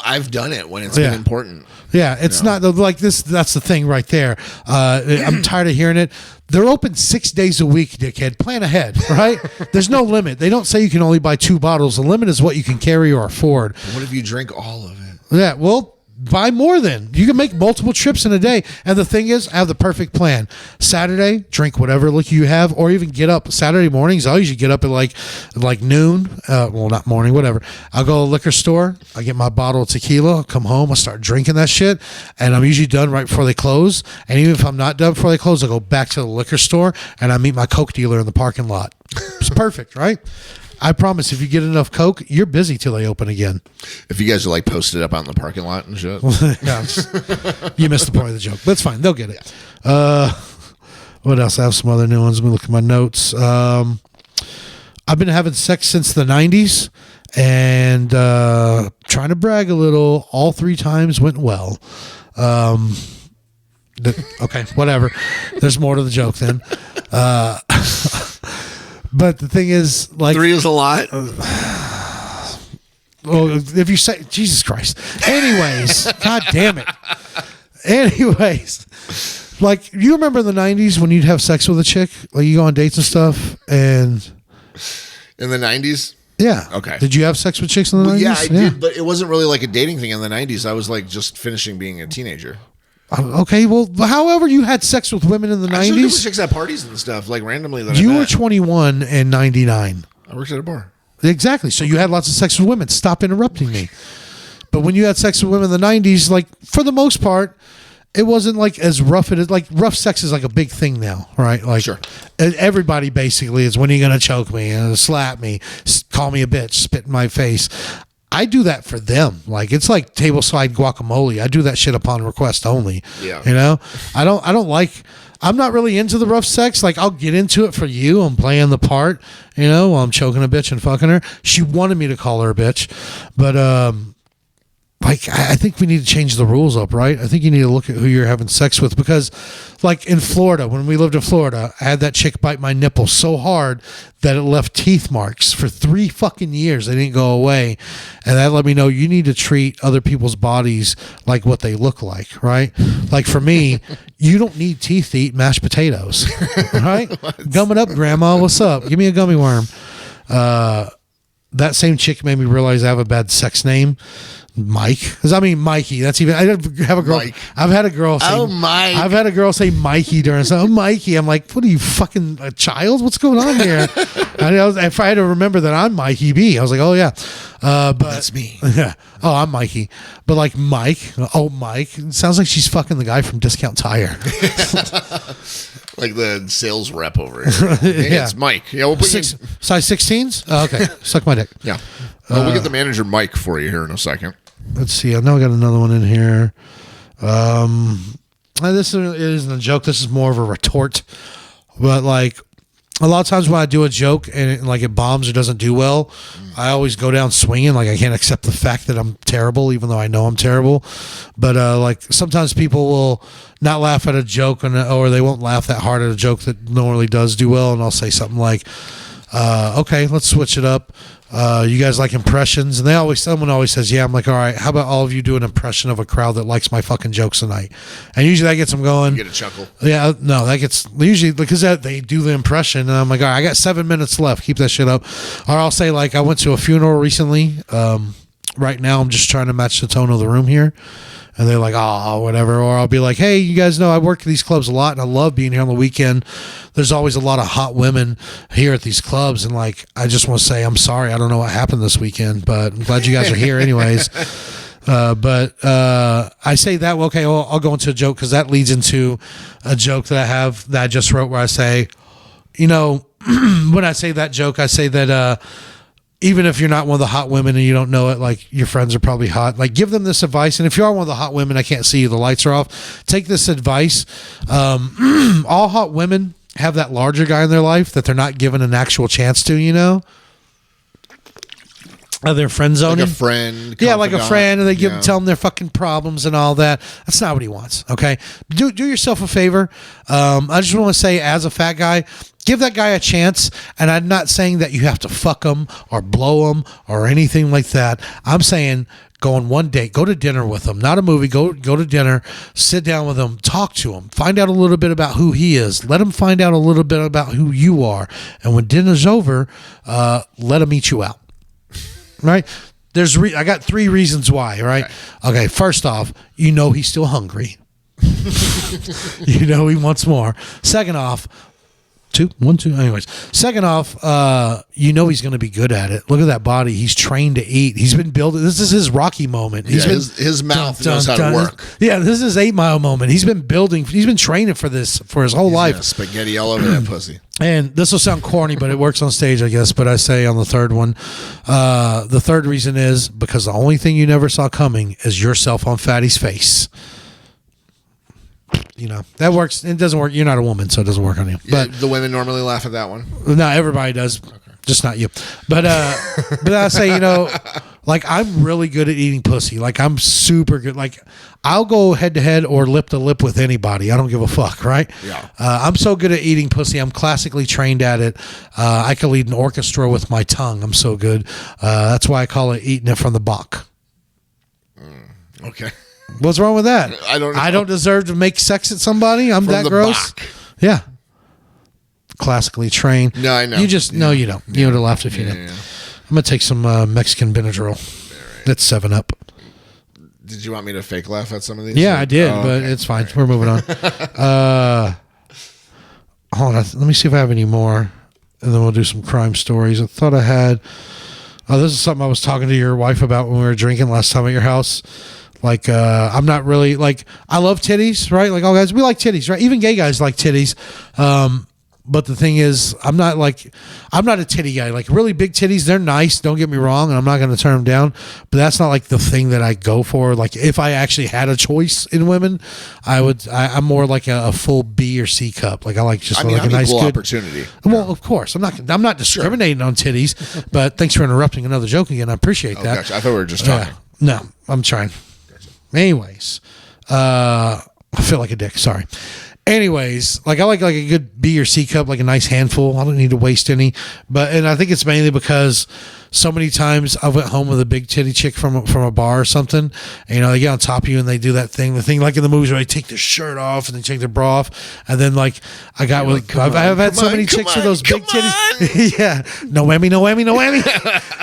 I've done it when it's been important. Yeah, it's not like this. That's the thing right there. I'm tired of hearing it. They're open 6 days a week, dickhead. Plan ahead, right? There's no limit. They don't say you can only buy 2 bottles. The limit is what you can carry or afford. What if you drink all of it? Yeah, well, buy more then. You can make multiple trips in a day. And the thing is, I have the perfect plan. Saturday, drink whatever liquor you have, or even get up. Saturday mornings, I usually get up at like noon. Well, not morning, whatever. I'll go to the liquor store. I get my bottle of tequila. I'll come home. I start drinking that shit. And I'm usually done right before they close. And even if I'm not done before they close, I'll go back to the liquor store and I meet my Coke dealer in the parking lot. It's perfect, right? I promise, if you get enough Coke, you're busy till they open again. If you guys are like posted up out in the parking lot and shit. Yeah, you missed the point of the joke. That's fine. They'll get it. What else? I have some other new ones. Let me look at my notes. I've been having sex since the 90s and trying to brag a little. All 3 times went well. Okay, whatever. There's more to the joke then. But the thing is, like, 3 is a lot. Well, if you say Jesus Christ. Anyways, God damn it. Anyways, like, you remember in the 90s when you'd have sex with a chick, like you go on dates and stuff, and in the 90s? Yeah. Okay. Did you have sex with chicks in the 90s? Yeah, I did, but it wasn't really like a dating thing in the 90s. I was like just finishing being a teenager. Okay, well, however you had sex with women in the 90s. With chicks at parties and stuff, like randomly. You were 21 in 99. I worked at a bar. Exactly. So you had lots of sex with women. Stop interrupting me. But when you had sex with women in the 90s, like, for the most part, it wasn't like as rough. It is like rough sex is like a big thing now, right? Like, sure. Everybody basically is, when are you going to choke me and slap me, call me a bitch, spit in my face. I do that for them. Like, it's like table side guacamole. I do that shit upon request only. Yeah. You know, I'm not really into the rough sex. Like, I'll get into it for you. I'm playing the part, you know, while I'm choking a bitch and fucking her. She wanted me to call her a bitch, but, like, I think we need to change the rules up, right? I think you need to look at who you're having sex with, because, like, in Florida, when we lived in Florida, I had that chick bite my nipple so hard that it left teeth marks for 3 fucking years. They didn't go away. And that let me know you need to treat other people's bodies like what they look like, right? Like, for me, you don't need teeth to eat mashed potatoes, right? Gumming up, Grandma. What's up? Give me a gummy worm. That same chick made me realize I have a bad sex name. Mike, because I mean Mikey. That's even. I have a girl. Mike. I've had a girl say. Oh, Mike. I've had a girl say Mikey during. So, oh, Mikey. I'm like, what are you, fucking a child? What's going on here? If I had to remember that I'm Mikey B, I was like, oh yeah, but that's me. Yeah. Oh, I'm Mikey. But like Mike. Oh, Mike. It sounds like she's fucking the guy from Discount Tire. Like the sales rep over here. Hey, yeah. It's Mike. Yeah, we'll put size 16s. Oh, okay. Suck my dick. Yeah. We'll get the manager Mike for you here in a second. Let's see. I know I got another one in here. This isn't a joke. This is more of a retort. But, like, a lot of times when I do a joke and it bombs or doesn't do well, I always go down swinging. Like, I can't accept the fact that I'm terrible, even though I know I'm terrible. But like, sometimes people will not laugh at a joke, or they won't laugh that hard at a joke that normally does do well, and I'll say something like, okay, let's switch it up. You guys like impressions? And someone always says, yeah. I'm like, all right, how about all of you do an impression of a crowd that likes my fucking jokes tonight? And usually that gets them going. You get a chuckle. Yeah, no, that gets, usually, because they do the impression, and I'm like, all right, I got 7 minutes left. Keep that shit up. Or I'll say, like, I went to a funeral recently. Right now, I'm just trying to match the tone of the room here. And they're like, oh, whatever. Or I'll be like, hey, you guys know I work at these clubs a lot, and I love being here on the weekend. There's always a lot of hot women here at these clubs. And, like, I just want to say I'm sorry. I don't know what happened this weekend, but I'm glad you guys are here anyways. But I say that, well, okay, I'll go into a joke because that leads into a joke that I have that I just wrote where I say, when I say that joke, I say that even if you're not one of the hot women and you don't know it, like your friends are probably hot, like give them this advice. And if you are one of the hot women, I can't see you, the lights are off, take this advice. All hot women have that larger guy in their life that they're not given an actual chance to, They're friend zoning. Like a friend. Yeah, like a friend, and they tell them their fucking problems and all that. That's not what he wants, okay? Do yourself a favor. I just want to say, as a fat guy, give that guy a chance, and I'm not saying that you have to fuck him or blow him or anything like that. I'm saying go on one date, go to dinner with him, not a movie, go to dinner, sit down with him, talk to him, find out a little bit about who he is, let him find out a little bit about who you are, and when dinner's over, let him eat you out. Right? I got 3 reasons why, right? Okay, first off, he's still hungry. He wants more. Second off, 2, 1, 2. Anyways, second off, he's going to be good at it. Look at that body. He's trained to eat. He's been building. This is his Rocky moment. His mouth knows how to work. Yeah, this is his 8 Mile moment. He's been building. He's been training for this for his whole life. Spaghetti all over that pussy. And this will sound corny, but it works on stage, I guess. But I say on the third one, the third reason is because the only thing you never saw coming is yourself on Fatty's face. That works. It doesn't work. You're not a woman, so it doesn't work on you. But the women normally laugh at that one. No, everybody does. Okay. Just not you. But but I say, like I'm really good at eating pussy. Like I'm super good. Like I'll go head to head or lip to lip with anybody. I don't give a fuck, right? Yeah. I'm so good at eating pussy. I'm classically trained at it. I can lead an orchestra with my tongue. I'm so good. That's why I call it eating it from the Bach. Okay. What's wrong with that? I don't know. I don't deserve to make sex at somebody. I'm From that the gross. Bach. Yeah. Classically trained. No, I know. You just no, you don't. You would have laughed if you did. Yeah. I'm gonna take some Mexican Benadryl. Right. That's 7-Up. Did you want me to fake laugh at some of these? Yeah, I did, but it's fine. Right. We're moving on. Hold on. Let me see if I have any more, and then we'll do some crime stories. I thought I had. Oh, this is something I was talking to your wife about when we were drinking last time at your house. Like, I'm not really like, I love titties, right? Like all guys, we like titties, right? Even gay guys like titties. But the thing is, I'm not a titty guy. Like really big titties, they're nice. Don't get me wrong. And I'm not going to turn them down, but that's not like the thing that I go for. Like if I actually had a choice in women, I'm more like a full B or C cup. Like I like just like a nice good opportunity. Well, of course, I'm not discriminating on titties, but thanks for interrupting another joke again. I appreciate that. Gotcha. I thought we were just talking. No, I'm trying. Anyways, I feel like a dick. Sorry. Anyways, like I like a good B or C cup, like a nice handful. I don't need to waste any. And I think it's mainly because so many times I went home with a big titty chick from a bar or something. And, they get on top of you and they do that thing, the thing like in the movies where they take their shirt off and they take their bra off. And then like I got You're with, like, I've had so many chicks with those big titties. Yeah. No whammy, no whammy, no whammy.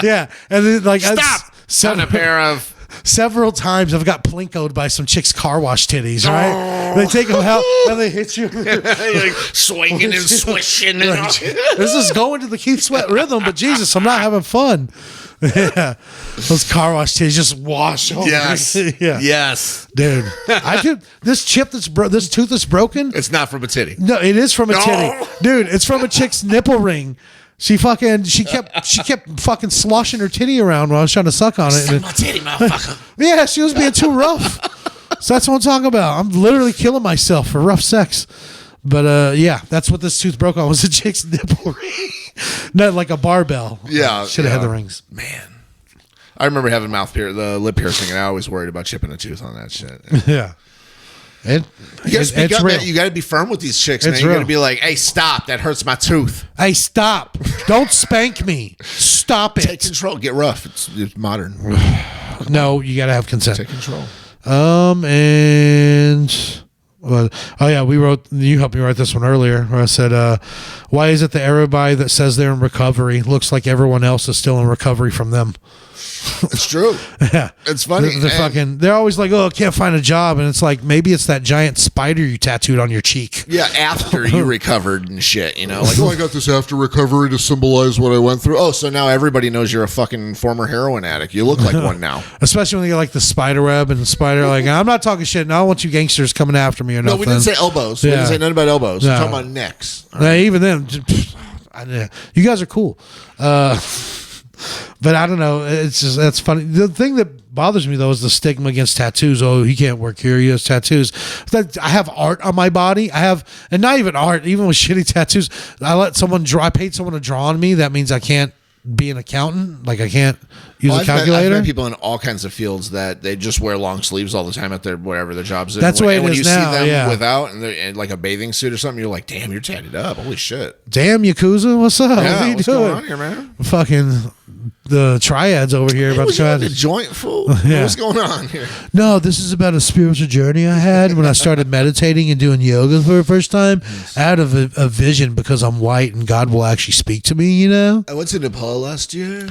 Yeah. And then like, stop. On a pair of. Several times I've got plinkoed by some chicks' car wash titties, right? They take them out and they hit you. You're like swinging and swishing. This is going to the Keith Sweat rhythm, but Jesus, I'm not having fun. Yeah. Those car wash titties just wash over. Yes. Yeah. Yes. Dude. This tooth that's broken. It's not from a titty. No, it is from a titty. Dude, it's from a chick's nipple ring. She kept fucking sloshing her titty around while I was trying to suck on it. Suck my titty, motherfucker. Yeah, she was being too rough. So that's what I'm talking about. I'm literally killing myself for rough sex. But yeah, that's what this tooth broke on, was a chick's nipple ring. Not like a barbell. Yeah. Should have had the rings. Man. I remember having the lip piercing, and I always worried about chipping a tooth on that shit. Yeah. You gotta speak up, man. You gotta be firm with these chicks, man. You gotta be like, hey, stop. That hurts my tooth. Hey, stop. Don't spank me. Stop it. Take control. Get rough. It's modern. No, you gotta have consent. Take control. You helped me write this one earlier where I said, why is it that everybody that says they're in recovery looks like everyone else is still in recovery from them? It's true. Yeah, It's funny. They're always like, oh, I can't find a job, and it's like maybe it's that giant spider you tattooed on your cheek. Yeah, after you recovered and shit, you know, like, Oh, I got this after recovery to symbolize what I went through. oh, so now everybody knows you're a fucking former heroin addict. You look like one now. Especially when they get like the spider web and the spider, like, I'm not talking shit. No, I don't want you gangsters coming after me or No, nothing. we didn't say elbows. We didn't say nothing about elbows. No. We're talking about necks. Yeah, even then, you guys are cool. But I don't know. It's just, that's funny. The thing that bothers me though is the stigma against tattoos. Oh, he can't work here. He has tattoos. I have art on my body. And not even art. Even with shitty tattoos, I paid someone to draw on me. That means I can't be an accountant. Like I can't use a calculator. I've met people in all kinds of fields that they just wear long sleeves all the time at their whatever their jobs. That's the way it when is you now, see them yeah. without and they're in like a bathing suit or something, you're like, damn, you're tatted up. Holy shit. Damn, Yakuza, what's up? Yeah, what are you what's doing? going on here, man? Fucking the triads over here about Was to you try on the to. joint fool? Yeah. What's going on here? No, this is about a spiritual journey I had when I started meditating and doing yoga for the first time. I had a vision because I'm white and God will actually speak to me, you know? I went to Nepal last year.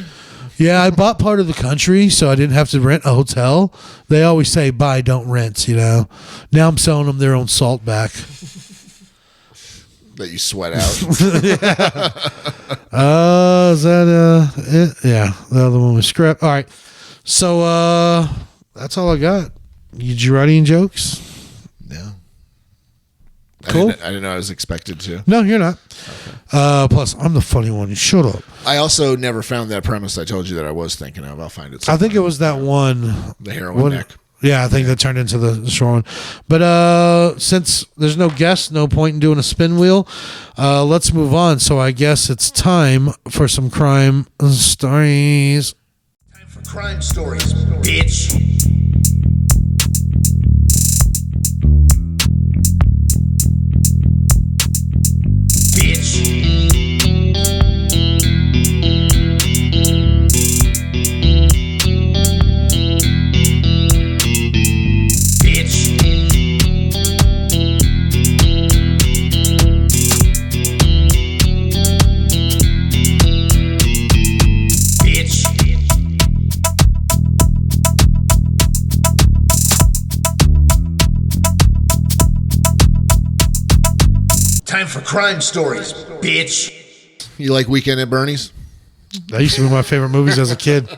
Yeah, I bought part of the country so I didn't have to rent a hotel. They always say buy, don't rent, you know? Now I'm selling them their own salt back. That you sweat out. Is that it? Yeah, the other one was scrap. All right. So that's all I got. Did you write any jokes? Yeah. Cool. I didn't know I was expected to. No, you're not. Okay. Plus, I'm the funny one. You shut up. I also never found that premise I told you that I was thinking of. I'll find it. I think it was that one. The heroin neck. Yeah, I think that turned into the short one. But since there's no guest, no point in doing a spin wheel. Let's move on. So I guess it's time for some crime stories. Time for crime stories, bitch. Time for crime stories, bitch. You like Weekend at Bernie's? That used to be one of my favorite movies as a kid.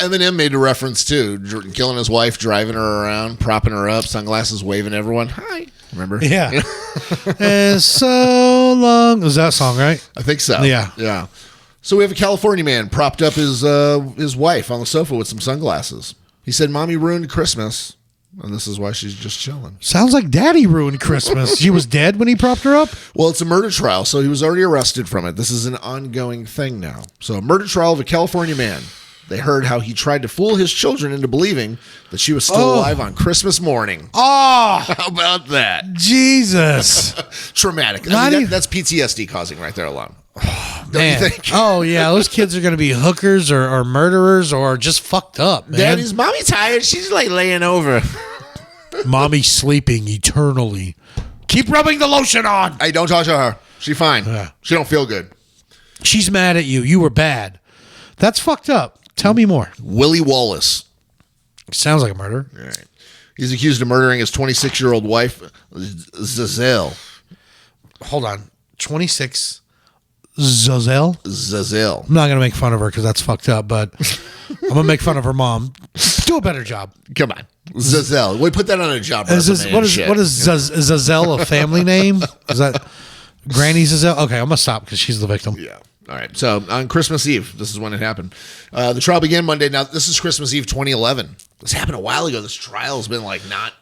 Eminem made a reference too, killing his wife, driving her around, propping her up, sunglasses, waving everyone. Hi. Remember? Yeah. And so long. Was that song, right? I think so. Yeah. Yeah. So we have a California man propped up his wife on the sofa with some sunglasses. He said, "Mommy ruined Christmas." And this is why she's just chilling. Sounds like Daddy ruined Christmas. She was dead when he propped her up? Well, it's a murder trial, so he was already arrested from it. This is an ongoing thing now. So a murder trial of a California man. They heard how he tried to fool his children into believing that she was still alive on Christmas morning. Oh, How about that? Jesus. Traumatic. Not even- That's PTSD causing right there alone. Don't Man. you think? Oh, yeah. Those kids are going to be hookers or murderers or just fucked up, man. Daddy's mommy tired. She's like laying over. Mommy's sleeping eternally. Keep rubbing the lotion on. Hey, don't talk to her. She's fine. Yeah. She don't feel good. She's mad at you. You were bad. That's fucked up. Tell me more. Willie Wallace. Sounds like a murder. All right. He's accused of murdering his 26-year-old wife, Zazelle. Hold on. 26. Zazelle? Zazelle. I'm not going to make fun of her because that's fucked up, but I'm going to make fun of her mom. Do a better job. Come on. Zazelle. We put that on a job Is resume this, and what is shit. is Zazelle a family name? Is that Granny Zazelle? Okay, I'm going to stop because she's the victim. Yeah. All right. So on Christmas Eve, this is when it happened. The trial began Monday. Now, this is Christmas Eve 2011. This happened a while ago. This trial's been like not.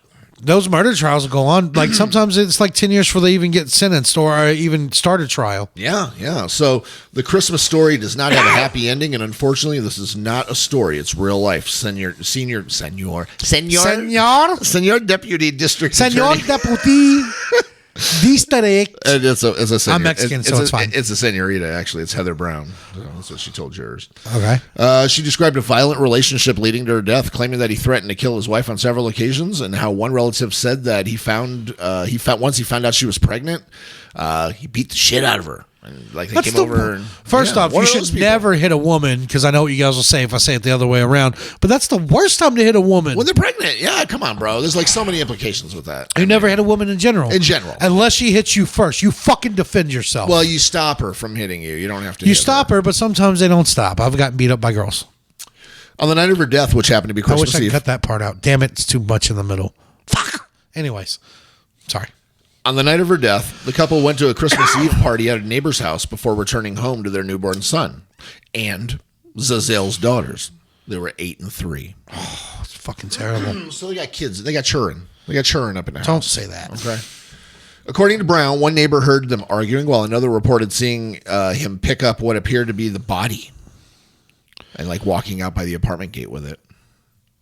Those murder trials will go on. Like sometimes it's like 10 years before they even get sentenced or even start a trial. Yeah, yeah. So the Christmas story does not have a happy ending, and unfortunately, this is not a story. It's real life. Senor Deputy District Senor Attorney. Deputy District. And it's a senor. I'm Mexican, so it's fine. It's a senorita, actually. It's Heather Brown. So that's what she told jurors. Okay. She described a violent relationship leading to her death, claiming that he threatened to kill his wife on several occasions, and how one relative said that once he found out she was pregnant, he beat the shit out of her. And, like they That's came the over. And, first off, one you of those should people. never hit a woman because I know what you guys will say if I say it the other way around. But that's the worst time to hit a woman. When they're pregnant. Yeah, come on, bro. There's like so many implications with that. You never hit a woman in general. In general. Unless she hits you first. You fucking defend yourself. Well, you stop her from hitting you. You don't have to. you hit stop her, but sometimes they don't stop. I've gotten beat up by girls. On the night of her death, which happened to be I wish Christmas I could Eve. cut that part out. Damn it, it's too much in the middle. Fuck. Anyways, sorry. On the night of her death, the couple went to a Christmas Eve party at a neighbor's house before returning home to their newborn son and Zazel's daughters. They were 8 and 3. Oh, it's fucking terrible. So they got kids. They got children. They got children up in the house. Don't say that. Okay. According to Brown, one neighbor heard them arguing while another reported seeing him pick up what appeared to be the body and like walking out by the apartment gate with it.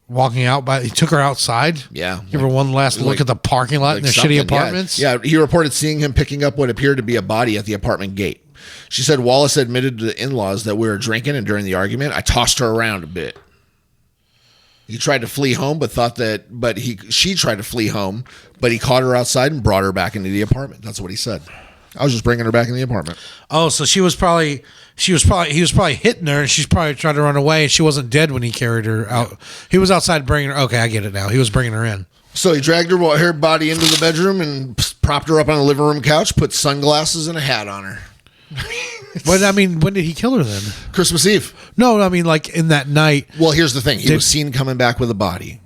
Walking out by, he took her outside. Yeah. Give her one last look at the parking lot in their shitty apartments. Yeah, he reported seeing him picking up what appeared to be a body at the apartment gate. She said Wallace admitted to the in-laws that we were drinking, and during the argument, I tossed her around a bit. He tried to flee home, she tried to flee home, but he caught her outside and brought her back into the apartment. That's what he said. I was just bringing her back in the apartment. Oh, so he was probably hitting her, and she's probably trying to run away, and she wasn't dead when he carried her out. He was outside bringing her. Okay, I get it now. He was bringing her in. So he dragged her body into the bedroom and propped her up on the living room couch, put sunglasses and a hat on her. But I mean, when did he kill her then? Christmas Eve. No, I mean like in that night. Well, here's the thing. He was seen coming back with a body.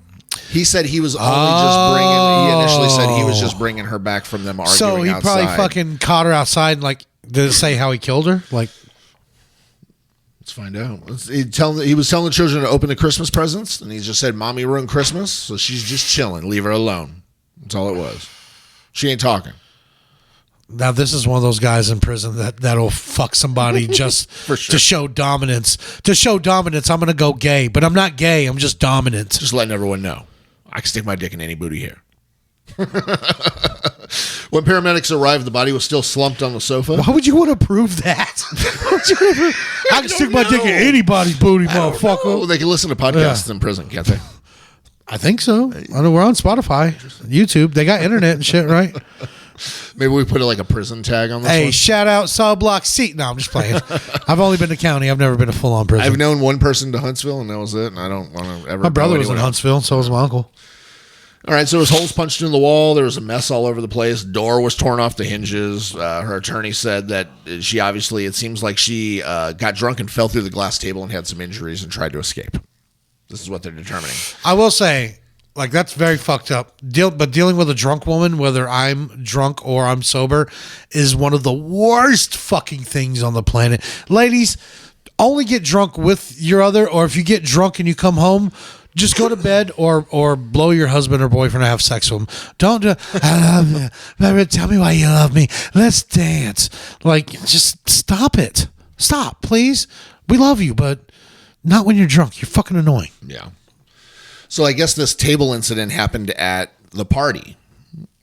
He said he was he initially said he was just bringing her back from them arguing So he outside. probably fucking caught her outside and like, did it say how he killed her? Like, Let's find out. He was telling the children to open the Christmas presents, and he just said, Mommy ruined Christmas, so she's just chilling. Leave her alone. That's all it was. She ain't talking. now this is one of those guys in prison that'll fuck somebody just For sure. to show dominance. To show dominance, I'm going to go gay, but I'm not gay. I'm just dominant. Just letting everyone know. I can stick my dick in any booty here. When paramedics arrived, the body was still slumped on the sofa. Why would you want to prove that? I can stick my dick in anybody's booty, motherfucker. Oh, they can listen to podcasts in prison, can't they? I think so. I know we're on Spotify, YouTube. They got internet and shit, right? Maybe we put like a prison tag on this Hey, one. shout out Cell Block C. No, I'm just playing. I've only been to county. I've never been to full-on prison. I've known one person to Huntsville, and that was it. And I don't want to ever. My brother know was in anyone else. Huntsville, so was my uncle. All right, so there was holes punched in the wall. There was a mess all over the place. Door was torn off the hinges. Her attorney said that she obviously, it seems like she got drunk and fell through the glass table and had some injuries and tried to escape. This is what they're determining. I will say, like, that's very fucked up. But dealing with a drunk woman, whether I'm drunk or I'm sober, is one of the worst fucking things on the planet. Ladies, only get drunk with your other, or if you get drunk and you come home, just go to bed or blow your husband or boyfriend and have sex with him. Don't do, I love you. Baby, tell me why you love me. Let's dance. Like, just stop it. Stop, please. We love you, but not when you're drunk. You're fucking annoying. Yeah. So I guess this table incident happened at the party.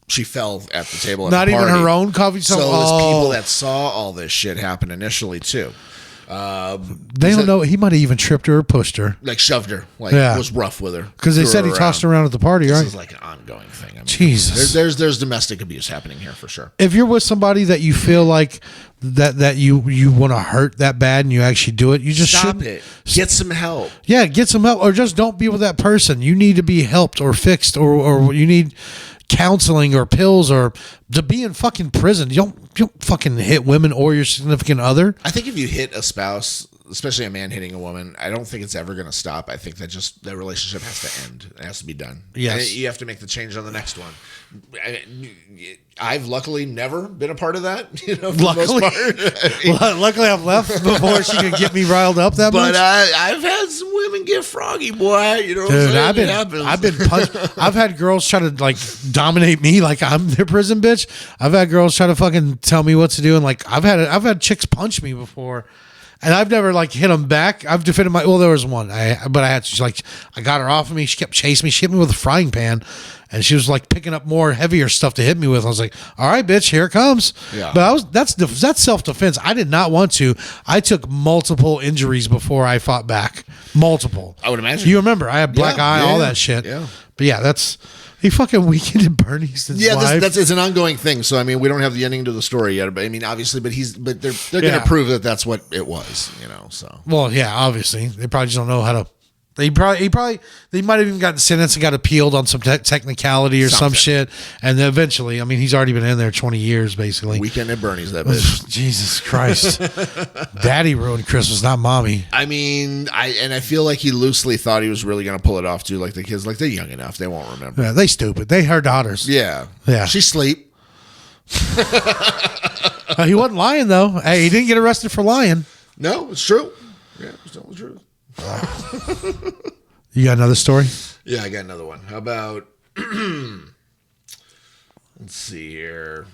She fell at the table at Not the even party. her own coffee shop? So it was Oh. people that saw all this shit happen initially, too. They don't know. He might have even tripped her or pushed her. Like shoved her. Like Yeah. was rough with her. Because they Threw said he around. tossed her around at the party, This right? is like an ongoing thing. I mean, Jesus. There's domestic abuse happening here for sure. If you're with somebody that you feel like that you want to hurt that bad and you actually do it, you just Stop shouldn't. it. Get some help. Yeah, get some help, or just don't be with that person. You need to be helped or fixed, or you need counseling or pills, or to be in fucking prison. You don't fucking hit women or your significant other. I think if you hit a spouse, especially a man hitting a woman, I don't think it's ever going to stop. I think that just the relationship has to end. It has to be done. Yes. And you have to make the change on the next one. I've luckily never been a part of that. You know, for Luckily, the most part. luckily I've left before she could get me riled up that But much. I've had some women get froggy, boy. You know what I'm Dude, saying? I've been punched. I've had girls try to like dominate me, like I'm their prison bitch. I've had girls try to fucking tell me what to do, and like I've had chicks punch me before, and I've never like hit them back. I've defended my. Well, there was one, I got her off of me. She kept chasing me. She hit me with a frying pan, and she was like picking up more heavier stuff to hit me with. I was like, all right, bitch, here it comes. Yeah. But that's self defense. I did not want to. I took multiple injuries before I fought back. Multiple. I would imagine. You remember I had black Yeah, eye, yeah, all yeah. that shit. Yeah. But yeah, that's He fucking Weekend at Bernie's his Yeah, wife. that's it's an ongoing thing. So I mean, we don't have the ending to the story yet. But I mean, obviously, but they're going to prove that that's what it was. So. Well, yeah, obviously they probably just don't know how to. They might have even gotten sentenced and got appealed on some technicality or some shit, and then eventually, I mean, he's already been in there 20 years basically. Weekend at Bernie's, that bitch. Jesus Christ, Daddy ruined Christmas, not Mommy. I mean, I feel like he loosely thought he was really going to pull it off too. Like the kids, like they're young enough, they won't remember. Yeah, they stupid. They her daughters. Yeah. She sleep. He wasn't lying though. Hey, he didn't get arrested for lying. No, it's true. Yeah, it's totally true. You got another story? Yeah, I got another one. How about let's see here.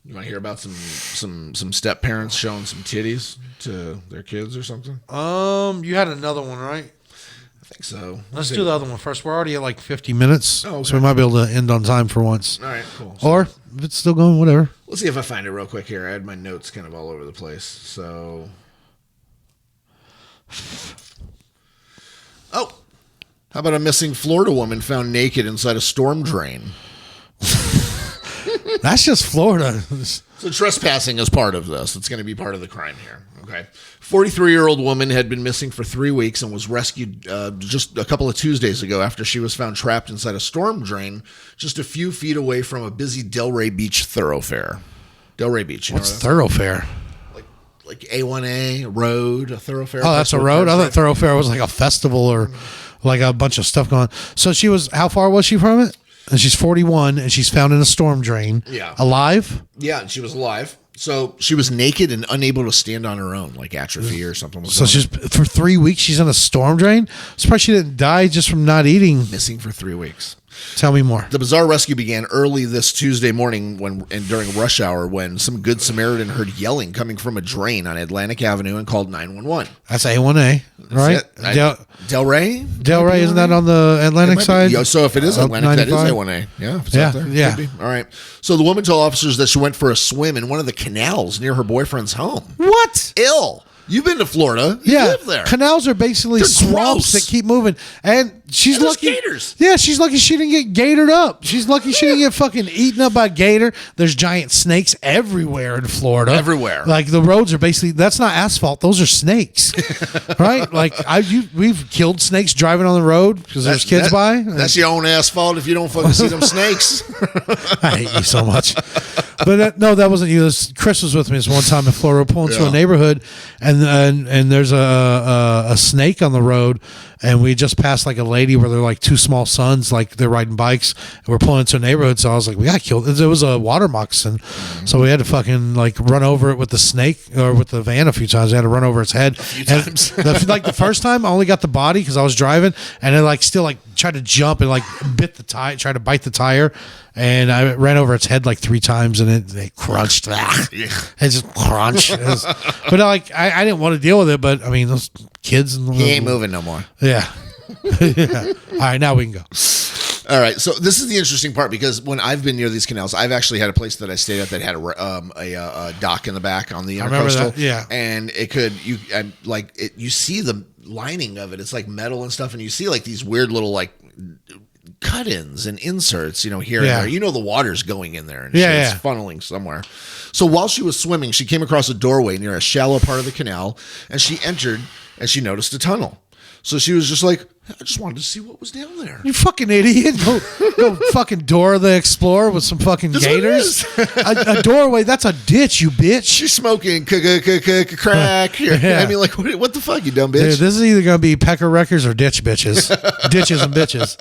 You want to hear about some step parents showing some titties to their kids or something? You had another one, right? I think so. Let's do the other one first. We're already at like 50 minutes, okay. so we might be able to end on time for once. All right, cool. Or if it's still going, whatever. Let's see if I find it real quick here. I had my notes kind of all over the place. So, how about a missing Florida woman found naked inside a storm drain? That's just Florida. So trespassing is part of this. It's going to be part of the crime here. Okay. 43-year-old woman had been missing for 3 weeks and was rescued just a couple of Tuesdays ago after she was found trapped inside a storm drain just a few feet away from a busy Delray Beach thoroughfare. Delray Beach. What's thoroughfare? Like A1A, road, a thoroughfare. Oh, that's a road? I thought thoroughfare was like a festival or like a bunch of stuff going on. So she was, how far was she from it? And she's 41 and she's found in a storm drain. Yeah. Alive? Yeah, and she was alive. So she was naked and unable to stand on her own, like atrophy or something. So she's for 3 weeks she's in a storm drain? Surprised she didn't die just from not eating. Missing for 3 weeks. Tell me more. The bizarre rescue began early this Tuesday morning during rush hour when some good Samaritan heard yelling coming from a drain on Atlantic Avenue and called 911. That's A1A, right? Delray? Delray, isn't that on the Atlantic side? Yeah, so if it is Atlantic, that is A1A. Yeah, if it's out there, yeah. Could be. All right. So the woman told officers that she went for a swim in one of the canals near her boyfriend's home. What? Ill. You've been to Florida. You live there. Canals are basically swamps that keep moving. And she's lucky. Gators. Yeah, she's lucky she didn't get gatored up. She's lucky she didn't get fucking eaten up by a gator. There's giant snakes everywhere in Florida. Everywhere. Like the roads are basically, that's not asphalt. Those are snakes. Right? Like we've killed snakes driving on the road because there's kids by. That's your own asphalt if you don't fucking see them snakes. I hate you so much. But no, that wasn't you. Chris was with me this one time in Florida. We're pulling through a neighborhood, and there's a snake on the road, and we just passed like a lady where they're like two small sons, like they're riding bikes, and we're pulling into a neighborhood. So I was like, we got killed. It was a water moccasin, so we had to fucking like run over it with the snake or with the van a few times. We had to run over its head. Times. Like the first time, I only got the body because I was driving, and it like still like tried to jump and like bit the tire, tried to bite the tire. And I ran over its head like 3 times, and it crunched. It just crunched. But like I didn't want to deal with it. But I mean, those kids. He ain't moving no more. Yeah. Yeah. All right, now we can go. All right, so this is the interesting part because when I've been near these canals, I've actually had a place that I stayed at that had a dock in the back on the intercoastal. Yeah, and it could you see the lining of it. It's like metal and stuff, and you see like these weird little like cut-ins and inserts, here and there. The water's going in there and it's funneling somewhere. So while she was swimming, she came across a doorway near a shallow part of the canal, and she entered and she noticed a tunnel. So she was just like, I just wanted to see what was down there. You fucking idiot. Go fucking Dora the Explorer with some fucking gators. A doorway, that's a ditch, you bitch. She's smoking crack here. Yeah. I mean, like, what the fuck, you dumb bitch? Dude, this is either going to be Pecker Wreckers or ditch bitches. Ditches and bitches.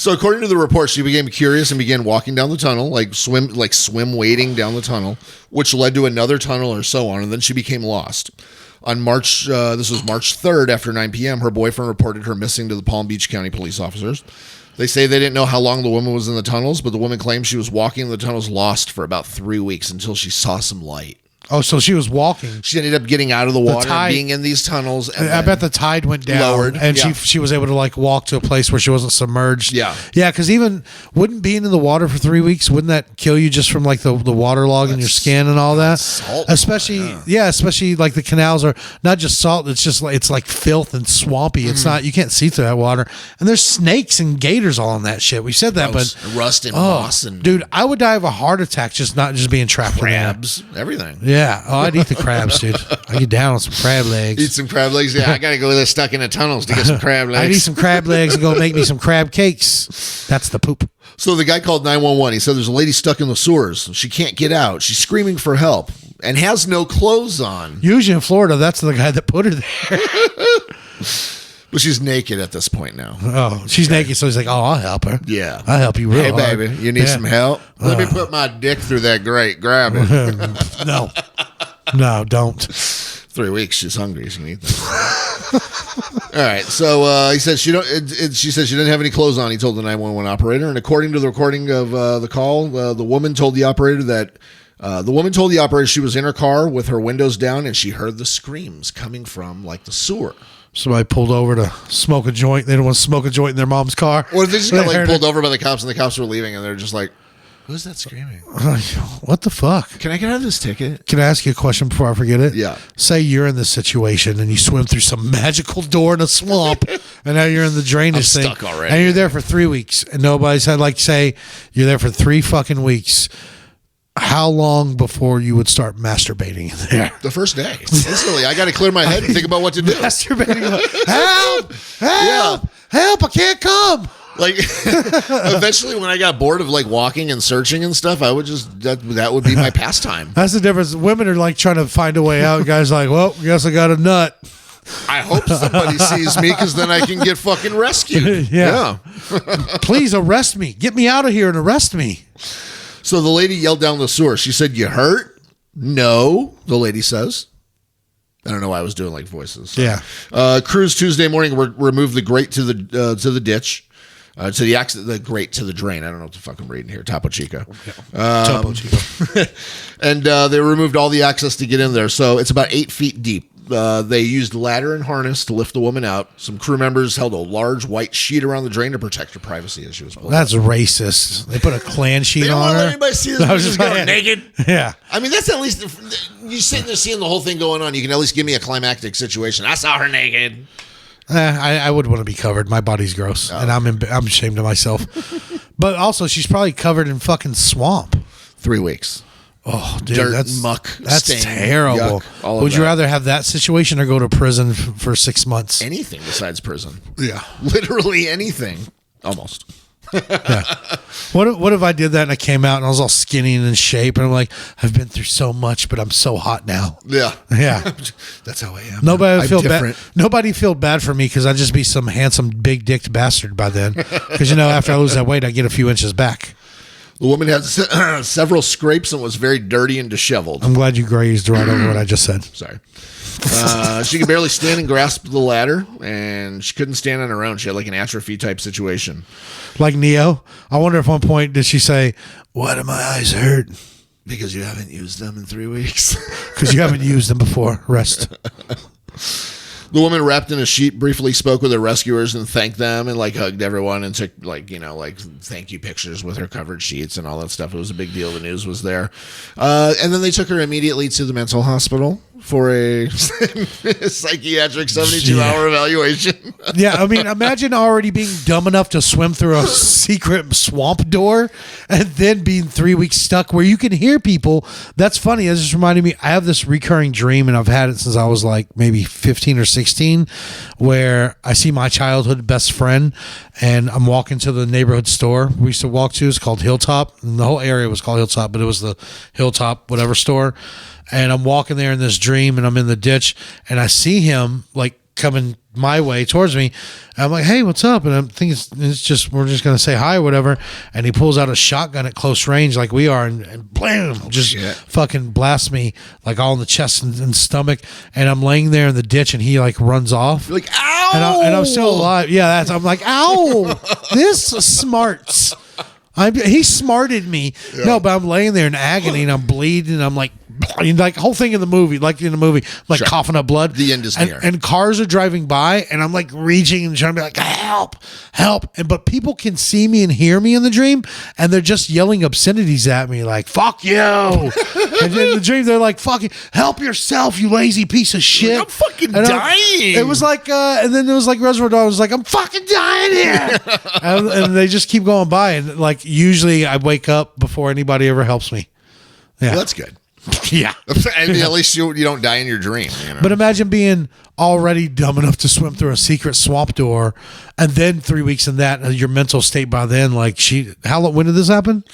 So according to the report, she became curious and began walking down the tunnel, like swim wading down the tunnel, which led to another tunnel or so on, and then she became lost. On this was March 3rd after 9 p.m., her boyfriend reported her missing to the Palm Beach County police officers. They say they didn't know how long the woman was in the tunnels, but the woman claims she was walking in the tunnels lost for about 3 weeks until she saw some light. Oh, so she was walking. She ended up getting out of the water, tide- being in these tunnels. And I bet the tide went down, lowered, and yeah. she was able to like walk to a place where she wasn't submerged. Yeah. yeah. Because even wouldn't being in the water for 3 weeks, wouldn't that kill you just from like the water log in your skin and all that? Salt. Especially like the canals are not just salt. It's just like it's like filth and swampy. It's not you can't see through that water. And there's snakes and gators all in that shit. We said that, Gross. but Rust and moss and dude, I would die of a heart attack just being trapped crabs, everything. in there. Yeah. Oh, I'd eat the crabs, dude. I get down on some crab legs. Eat some crab legs. Yeah, I got to go there stuck in the tunnels to get some crab legs. I'd eat some crab legs and go make me some crab cakes. That's the poop. So the guy called 911. He said there's a lady stuck in the sewers. She can't get out. She's screaming for help and has no clothes on. Usually in Florida, that's the guy that put her there. But she's naked at this point now. Oh, she's naked, so he's like, "Oh, I'll help her. Yeah. I'll help you real Hey, hard." baby, you need some help? Let me put my dick through that grate. Grab it. No, don't. 3 weeks. She's hungry. She can eat that. All right. So he said she said she didn't have any clothes on. He told the 911 operator, and according to the recording of the call, the woman told the operator she was in her car with her windows down, and she heard the screams coming from like the sewer. Somebody pulled over to smoke a joint. They don't want to smoke a joint in their mom's car. Or they just got like pulled over by the cops, and the cops were leaving, and they're just like, "Who's that screaming? What the fuck? Can I get out of this ticket?" Can I ask you a question before I forget it? Yeah. Say you're in this situation and you swim through some magical door in a swamp, and now you're in the drainage I'm thing. stuck already. And you're there for 3 weeks, and nobody's had like say you're there for 3 fucking weeks. How long before you would start masturbating in there? The first day. Instantly, I got to clear my head and think about what to do. Masturbating. Help! Help! I can't come. Like, eventually, when I got bored of like walking and searching and stuff, I would just that would be my pastime. That's the difference. Women are like trying to find a way out. Guys are like, well, guess I got a nut. I hope somebody sees me because then I can get fucking rescued. Yeah. Please arrest me. Get me out of here and arrest me. So the lady yelled down the sewer. She said, "You hurt?" "No," the lady says. I don't know why I was doing like voices. Yeah. Crews Tuesday morning removed the grate to the ditch. To the grate to the drain. I don't know what the fuck I'm reading here. Topo Chico. Topo Chico. And they removed all the access to get in there. So it's about 8 feet deep. They used ladder and harness to lift the woman out. Some crew members held a large white sheet around the drain to protect her privacy as she was pulled. That's racist. They put a Klan sheet They don't on want to her. let anybody see this. I was Just just going saying. naked. Yeah. I mean, that's at least you sitting there seeing the whole thing going on. You can at least give me a climactic situation. I saw her naked. I would want to be covered. My body's gross, and I'm ashamed of myself. But also, she's probably covered in fucking swamp. 3 weeks. Oh, dude, Dirt, that's muck, That's stain, terrible. yuck, all of Would you that. rather have that situation or go to prison for 6 months? Anything besides prison. Yeah. Literally anything. Almost. What if I did that and I came out and I was all skinny and in shape and I'm like, I've been through so much, but I'm so hot now. Yeah. Yeah. That's how I am. Nobody would I'm feel different. bad. Nobody feel bad for me because I'd just be some handsome, big dicked bastard by then. Because after I lose that weight, I get a few inches back. The woman had several scrapes and was very dirty and disheveled. I'm glad you grazed right over what I just said. Sorry. She could barely stand and grasp the ladder, and she couldn't stand on her own. She had like an atrophy type situation. Like Neo. I wonder if one point did she say, "Why do my eyes hurt?" Because you haven't used them in 3 weeks. Because you haven't used them before. Rest. The woman wrapped in a sheet briefly spoke with her rescuers and thanked them and like hugged everyone and took like thank you pictures with her covered sheets and all that stuff. It was a big deal. The news was there. And then they took her immediately to the mental hospital for a psychiatric 72-hour evaluation. Yeah, I mean, imagine already being dumb enough to swim through a secret swamp door and then being 3 weeks stuck where you can hear people. That's funny. That just reminded me, I have this recurring dream, and I've had it since I was like maybe 15 or 16, where I see my childhood best friend, and I'm walking to the neighborhood store we used to walk to. It's called Hilltop, and the whole area was called Hilltop, but it was the Hilltop whatever store. And I'm walking there in this dream, and I'm in the ditch, and I see him like coming my way towards me. And I'm like, "Hey, what's up?" And I'm thinking it's just, we're just going to say hi or whatever. And he pulls out a shotgun at close range like we are, and blam, just fucking blasts me like all in the chest and stomach. And I'm laying there in the ditch, and he like runs off. You're like, ow! And I'm still alive. Yeah, I'm like, ow, this smarts. He smarted me. Yeah. No, but I'm laying there in agony and I'm bleeding and I'm like like whole thing in the movie, like Sure. coughing up blood. The end is and, near. and cars are driving by, and I'm like reaching and trying to be like, help. But people can see me and hear me in the dream, and they're just yelling obscenities at me, like "fuck you." And in the dream, they're like, "Fucking help yourself, you lazy piece of shit." I'm fucking And dying. It was like, and then it was like Reservoir Dogs was like, "I'm fucking dying here," and they just keep going by, and like usually I wake up before anybody ever helps me. Yeah, Well, that's good. yeah. I mean, at least you don't die in your dream. You know? But imagine being already dumb enough to swim through a secret swamp door, and then 3 weeks in that, your mental state by then, like when did this happen?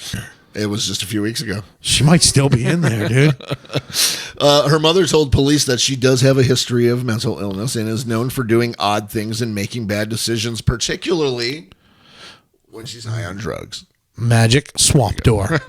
It was just a few weeks ago. She might still be in there, dude. Her mother told police that she does have a history of mental illness and is known for doing odd things and making bad decisions, particularly when she's high on drugs. Magic swamp door.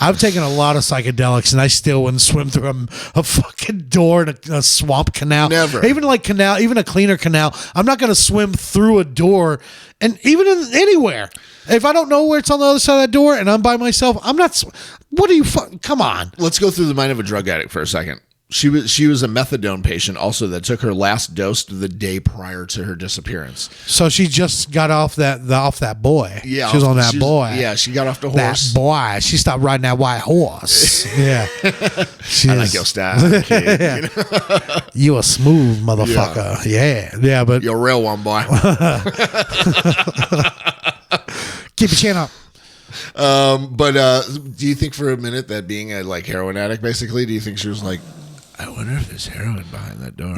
I've taken a lot of psychedelics, and I still wouldn't swim through a fucking door in a swamp canal. Never. Even a cleaner canal. I'm not going to swim through a door, and even anywhere. If I don't know where it's on the other side of that door, and I'm by myself, I'm not. What are you? Come on. Let's go through the mind of a drug addict for a second. She was a methadone patient also that took her last dose the day prior to her disappearance. So she just got off that boy. Yeah, she was on that boy. Yeah, she got off the horse. That boy. She stopped riding that white horse. Yeah. I like your style. Kid. Yeah. You a smooth motherfucker. Yeah. But You're a real one, boy. keep your chin up. But do you think for a minute that being a heroin addict, basically, do you think she was like, I wonder if there's heroin behind that door?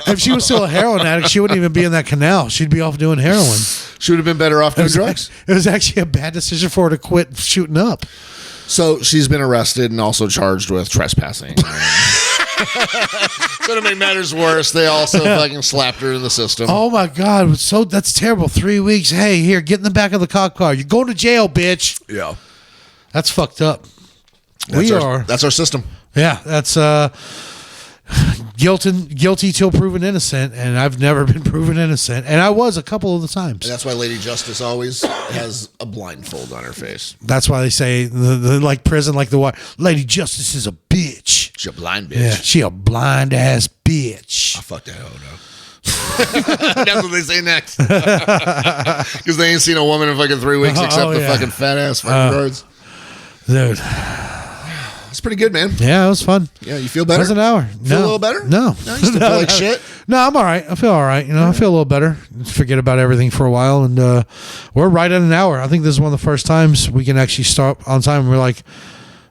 If she was still a heroin addict, she wouldn't even be in that canal. She'd be off doing heroin. She would have been better off doing drugs. It was actually a bad decision for her to quit shooting up. So she's been arrested and also charged with trespassing. So to make matters worse, they also fucking slapped her in the system. Oh my God. That's terrible. 3 weeks. Hey, here, get in the back of the cop car. You're going to jail, bitch. Yeah. That's fucked up. That's our system. Yeah, that's guilty till proven innocent, and I've never been proven innocent, and I was a couple of the times. And that's why Lady Justice always has a blindfold on her face. That's why they say the like prison, like the what? Lady Justice is a bitch. She's a blind bitch. Yeah, she a blind ass bitch. I fucked that hoe, no. That's what they say next. Because they ain't seen a woman in fucking 3 weeks except the fucking fat ass fucking birds. Dude. It's pretty good, man. Yeah, it was fun. Yeah, you feel better? It was an hour. Feel a little better? No. You still feel like shit? No, I'm all right. I feel all right. I feel a little better. Forget about everything for a while, and we're right at an hour. I think this is one of the first times we can actually start on time. We're like,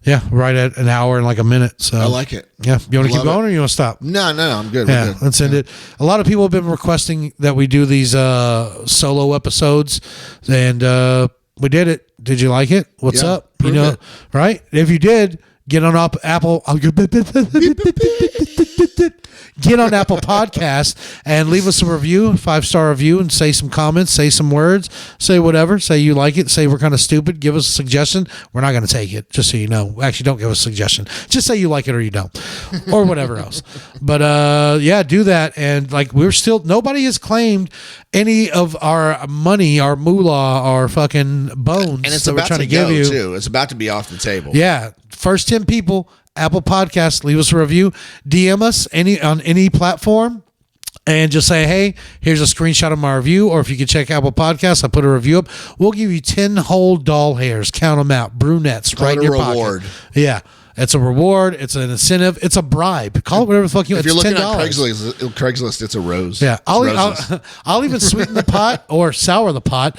yeah, right at an hour and like a minute. So I like it. Yeah, you want to keep going or you want to stop? No, I'm good. Yeah, We're good. let's end it. A lot of people have been requesting that we do these solo episodes, and we did it. Did you like it? What's Yeah, up? prove it. Right? If you did, get on Apple. Get on Apple Podcasts and leave us a review, 5-star review, and say some comments, say some words, say whatever. Say you like it. Say we're kind of stupid. Give us a suggestion. We're not going to take it, just so you know. Actually, don't give us a suggestion. Just say you like it or you don't, or whatever else. But yeah, do that. And like nobody has claimed any of our money, our moolah, our fucking bones, And it's that we're about trying to give go, you. too. It's about to be off the table. Yeah. First 10 people, Apple Podcasts, leave us a review. DM us on any platform and just say, hey, here's a screenshot of my review. Or if you can check Apple Podcasts, I put a review up. We'll give you 10 whole doll hairs. Count them out. Brunettes Call right it in your a reward. pocket. Yeah. It's a reward. It's an incentive. It's a bribe. Call it whatever the fuck you want. If you're It's looking $10. at Craigslist, it's a rose. Yeah, It's I'll even sweeten the pot or sour the pot.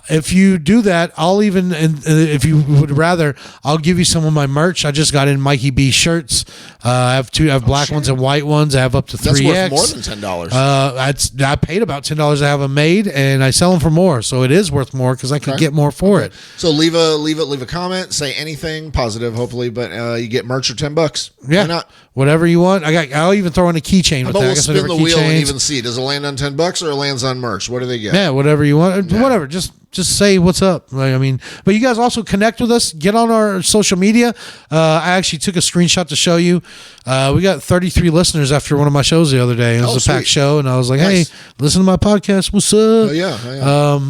If you do that, I'll even, and if you would rather, I'll give you some of my merch. I just got in Mikey B shirts. I have black ones and white ones. I have up to 3X. That's worth more than $10. I paid about $10 to have them made, and I sell them for more, so it is worth more because I can get more for it. So leave a comment, say anything positive, hopefully, but you get merch for $10. Yeah, Why not? Whatever you want. I'll even throw in a keychain with But that. we'll spin the wheel and even see. Does it land on $10 or it lands on merch? What do they get? Yeah, whatever you want. Whatever. Just Just say what's up. I mean, but you guys also connect with us. Get on our social media. I actually took a screenshot to show you. We got 33 listeners after one of my shows the other day. It was a packed show, and I was like, Nice. "Hey, listen to my podcast. What's up?" Oh, yeah.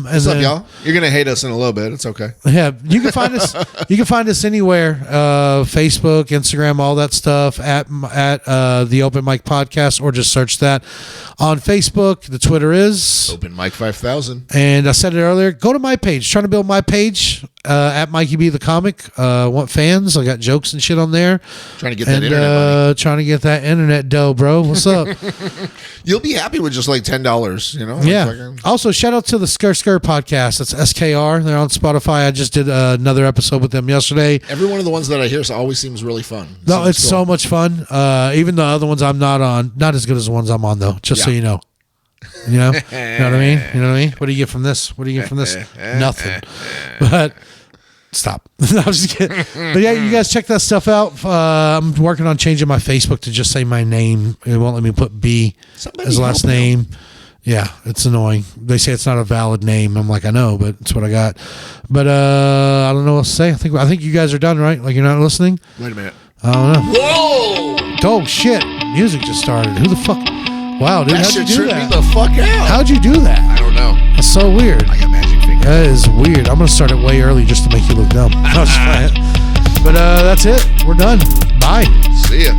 What's up, then- y'all? You're gonna hate us in a little bit. It's okay. Yeah, you can find us. You can find us anywhere: Facebook, Instagram, all that stuff at the Open Mic Podcast, or just search that on Facebook. The Twitter is Open Mic 5000. and I said it earlier. Go to my page. Trying to build my page at Mikey B the Comic. Want fans? I got jokes and shit on there. Trying to get that And internet money. trying to get that internet dough, bro. What's up? You'll be happy with just like $10. You know? Yeah. Like, Also, shout out to the Skr podcast. It's SKR. They're on Spotify. I just did another episode with them yesterday. every one of the ones that I hear always seems really fun. No, Seems it's cool. so much fun. Even the other ones I'm not on, not as good as the ones I'm on though. Just so Yeah. you know. You know what I mean? You know what I mean? What do you get from this? What do you get from this? Nothing. But stop. No, I'm just kidding. But yeah, you guys check that stuff out. I'm working on changing my Facebook to just say my name. It won't let me put B Somebody as last help me. name. Yeah, it's annoying. They say it's not a valid name. I'm like, I know, but it's what I got. But I don't know what to say. I think you guys are done, right? Like you're not listening? Wait a minute. I don't know. Whoa! Oh shit! Music just started. Who the fuck? Wow, dude, That how'd you shit do tripped me that? the fuck out. How'd you do that? I don't know. That's so weird. I got magic fingers. That is weird. I'm gonna start it way early just to make you look dumb. I was trying. But that's it. We're done. Bye. See ya.